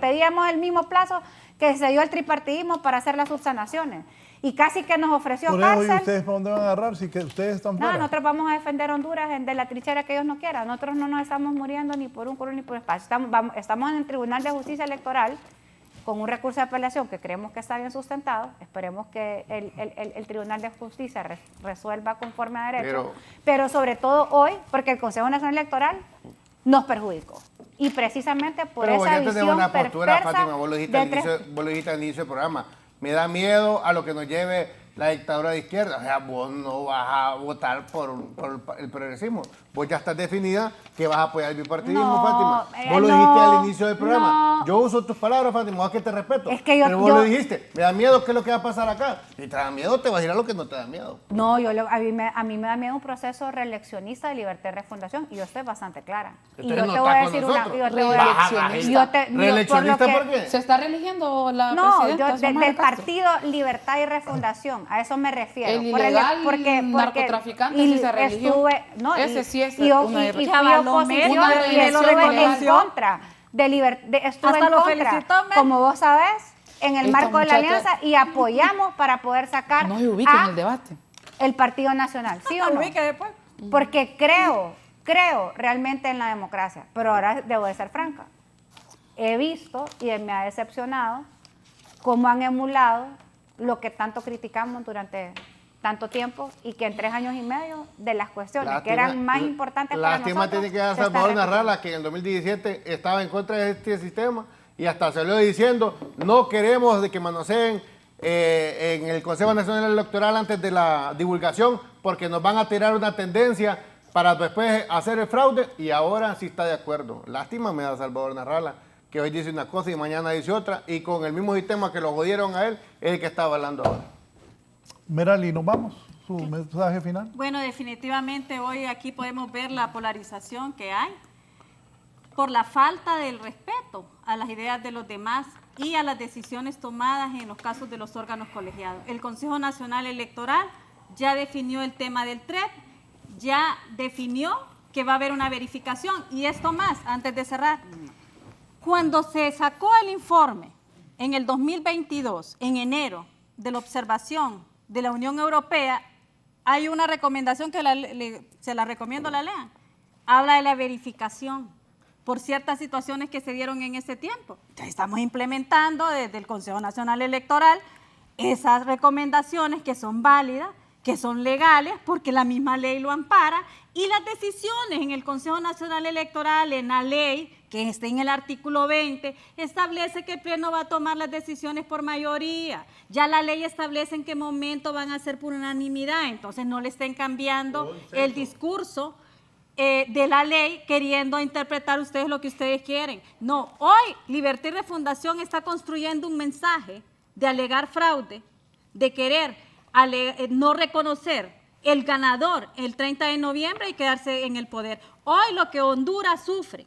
pedíamos el mismo plazo que se dio el tripartidismo para hacer las subsanaciones. Y casi que nos ofreció por cárcel. ¿Y ustedes para dónde van a agarrar si que ustedes están fuera? No, nosotros vamos a defender Honduras de la trinchera que ellos no quieran. Nosotros no nos estamos muriendo ni por un color ni por espacio. Estamos en el Tribunal de Justicia Electoral con un recurso de apelación que creemos que está bien sustentado. Esperemos que el Tribunal de Justicia resuelva conforme a derecho. Pero sobre todo hoy, porque el Consejo Nacional Electoral nos perjudicó. Y precisamente por esa visión una postura, perversa. Fátima, vos lo dijiste al inicio del programa. Me da miedo a lo que nos lleve la dictadura de izquierda. O sea, vos no vas a votar por el progresismo. Vos ya estás definida que vas a apoyar el bipartidismo, Fátima. Vos lo dijiste al inicio del programa. Yo uso tus palabras, Fátima, vos que te respeto. Pero vos lo dijiste. Me da miedo qué es lo que va a pasar acá. Si te da miedo, te vas a ir a lo que no te da miedo. No, a mí me da miedo un proceso reeleccionista de libertad y refundación. Y yo estoy bastante clara. Y yo te voy a decir una. ¿Reeleccionista por qué? ¿Se está reeligiendo la presidenta? No, del partido Libertad y Refundación. A eso me refiero. El ilegal narcotraficante sí se religió. Ese sí es y fui oposición y estuve en contra de libertad. Estuve en contra, como vos sabés, en el marco de la alianza y apoyamos para poder sacar no se ubique en el debate el Partido Nacional. ¿Sí o no? Porque creo realmente en la democracia. Pero ahora debo de ser franca. He visto y me ha decepcionado cómo han emulado lo que tanto criticamos durante tanto tiempo y que en 3 años y medio de las cuestiones que eran más importantes para nosotros. Lástima tiene que dar Salvador Narrala, que en el 2017 estaba en contra de este sistema y hasta salió diciendo no queremos de que manoseen en el Consejo Nacional Electoral antes de la divulgación porque nos van a tirar una tendencia para después hacer el fraude y ahora sí está de acuerdo. Lástima me da Salvador Narrala, que hoy dice una cosa y mañana dice otra y con el mismo sistema que lo jodieron a él es el que está hablando ahora. Merali, ¿nos vamos? ¿Su mensaje final? Bueno, definitivamente hoy aquí podemos ver la polarización que hay por la falta del respeto a las ideas de los demás y a las decisiones tomadas en los casos de los órganos colegiados. El Consejo Nacional Electoral ya definió el tema del TREP, ya definió que va a haber una verificación. Y esto más, antes de cerrar, cuando se sacó el informe en el 2022, en enero, de la observación de la Unión Europea, hay una recomendación que se la recomiendo la lean. Habla de la verificación por ciertas situaciones que se dieron en ese tiempo. Entonces, estamos implementando desde el Consejo Nacional Electoral esas recomendaciones que son válidas, que son legales, porque la misma ley lo ampara, y las decisiones en el Consejo Nacional Electoral, en la ley, que está en el artículo 20, establece que el Pleno va a tomar las decisiones por mayoría. Ya la ley establece en qué momento van a ser por unanimidad, entonces no le estén cambiando el discurso de la ley, queriendo interpretar ustedes lo que ustedes quieren. No, hoy Libertad y Refundación está construyendo un mensaje de alegar fraude, de querer no reconocer el ganador el 30 de noviembre y quedarse en el poder. Hoy lo que Honduras sufre,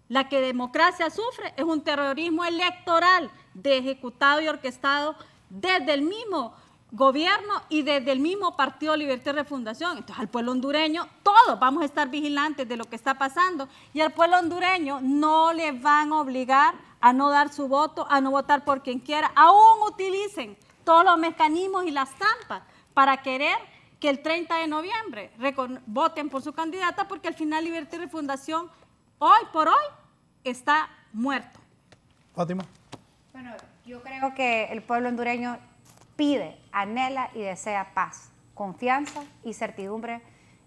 la que democracia sufre, es un terrorismo electoral ejecutado y orquestado desde el mismo gobierno y desde el mismo Partido Libertad y Refundación. Entonces, al pueblo hondureño, todos vamos a estar vigilantes de lo que está pasando, y al pueblo hondureño no le van a obligar a no dar su voto, a no votar por quien quiera, aún utilicen todos los mecanismos y las trampas para querer que el 30 de noviembre voten por su candidata, porque al final Libertad y Refundación, hoy por hoy, está muerto. Fátima. Bueno, yo creo que el pueblo hondureño pide, anhela y desea paz, confianza y certidumbre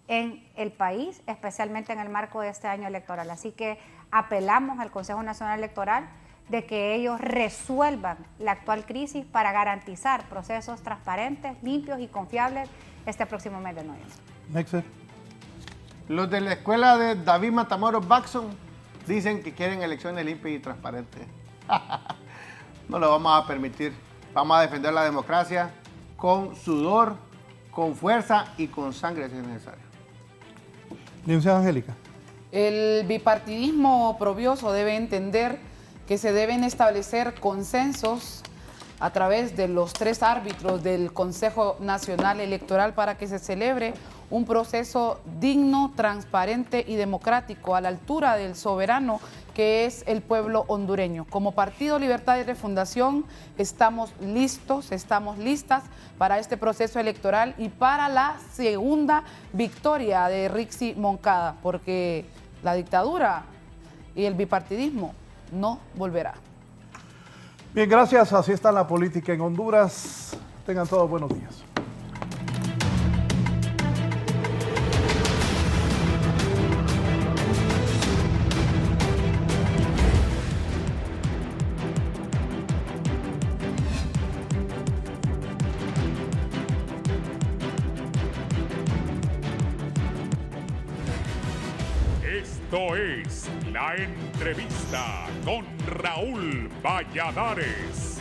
en el país, especialmente en el marco de este año electoral. Así que apelamos al Consejo Nacional Electoral de que ellos resuelvan la actual crisis para garantizar procesos transparentes, limpios y confiables este próximo mes de noviembre. Nexer. Los de la escuela de David Matamoros Baxon dicen que quieren elecciones limpias y transparentes. No lo vamos a permitir. Vamos a defender la democracia con sudor, con fuerza y con sangre si es necesario. Licenciada Angélica. El bipartidismo probioso debe entender que se deben establecer consensos a través de los 3 árbitros del Consejo Nacional Electoral para que se celebre un proceso digno, transparente y democrático a la altura del soberano que es el pueblo hondureño. Como Partido Libertad y Refundación estamos listos, estamos listas para este proceso electoral y para la segunda victoria de Rixi Moncada, porque la dictadura y el bipartidismo no volverá. Bien, gracias. Así está la política en Honduras. Tengan todos buenos días. Esto es La Entrevista con Raúl Valladares.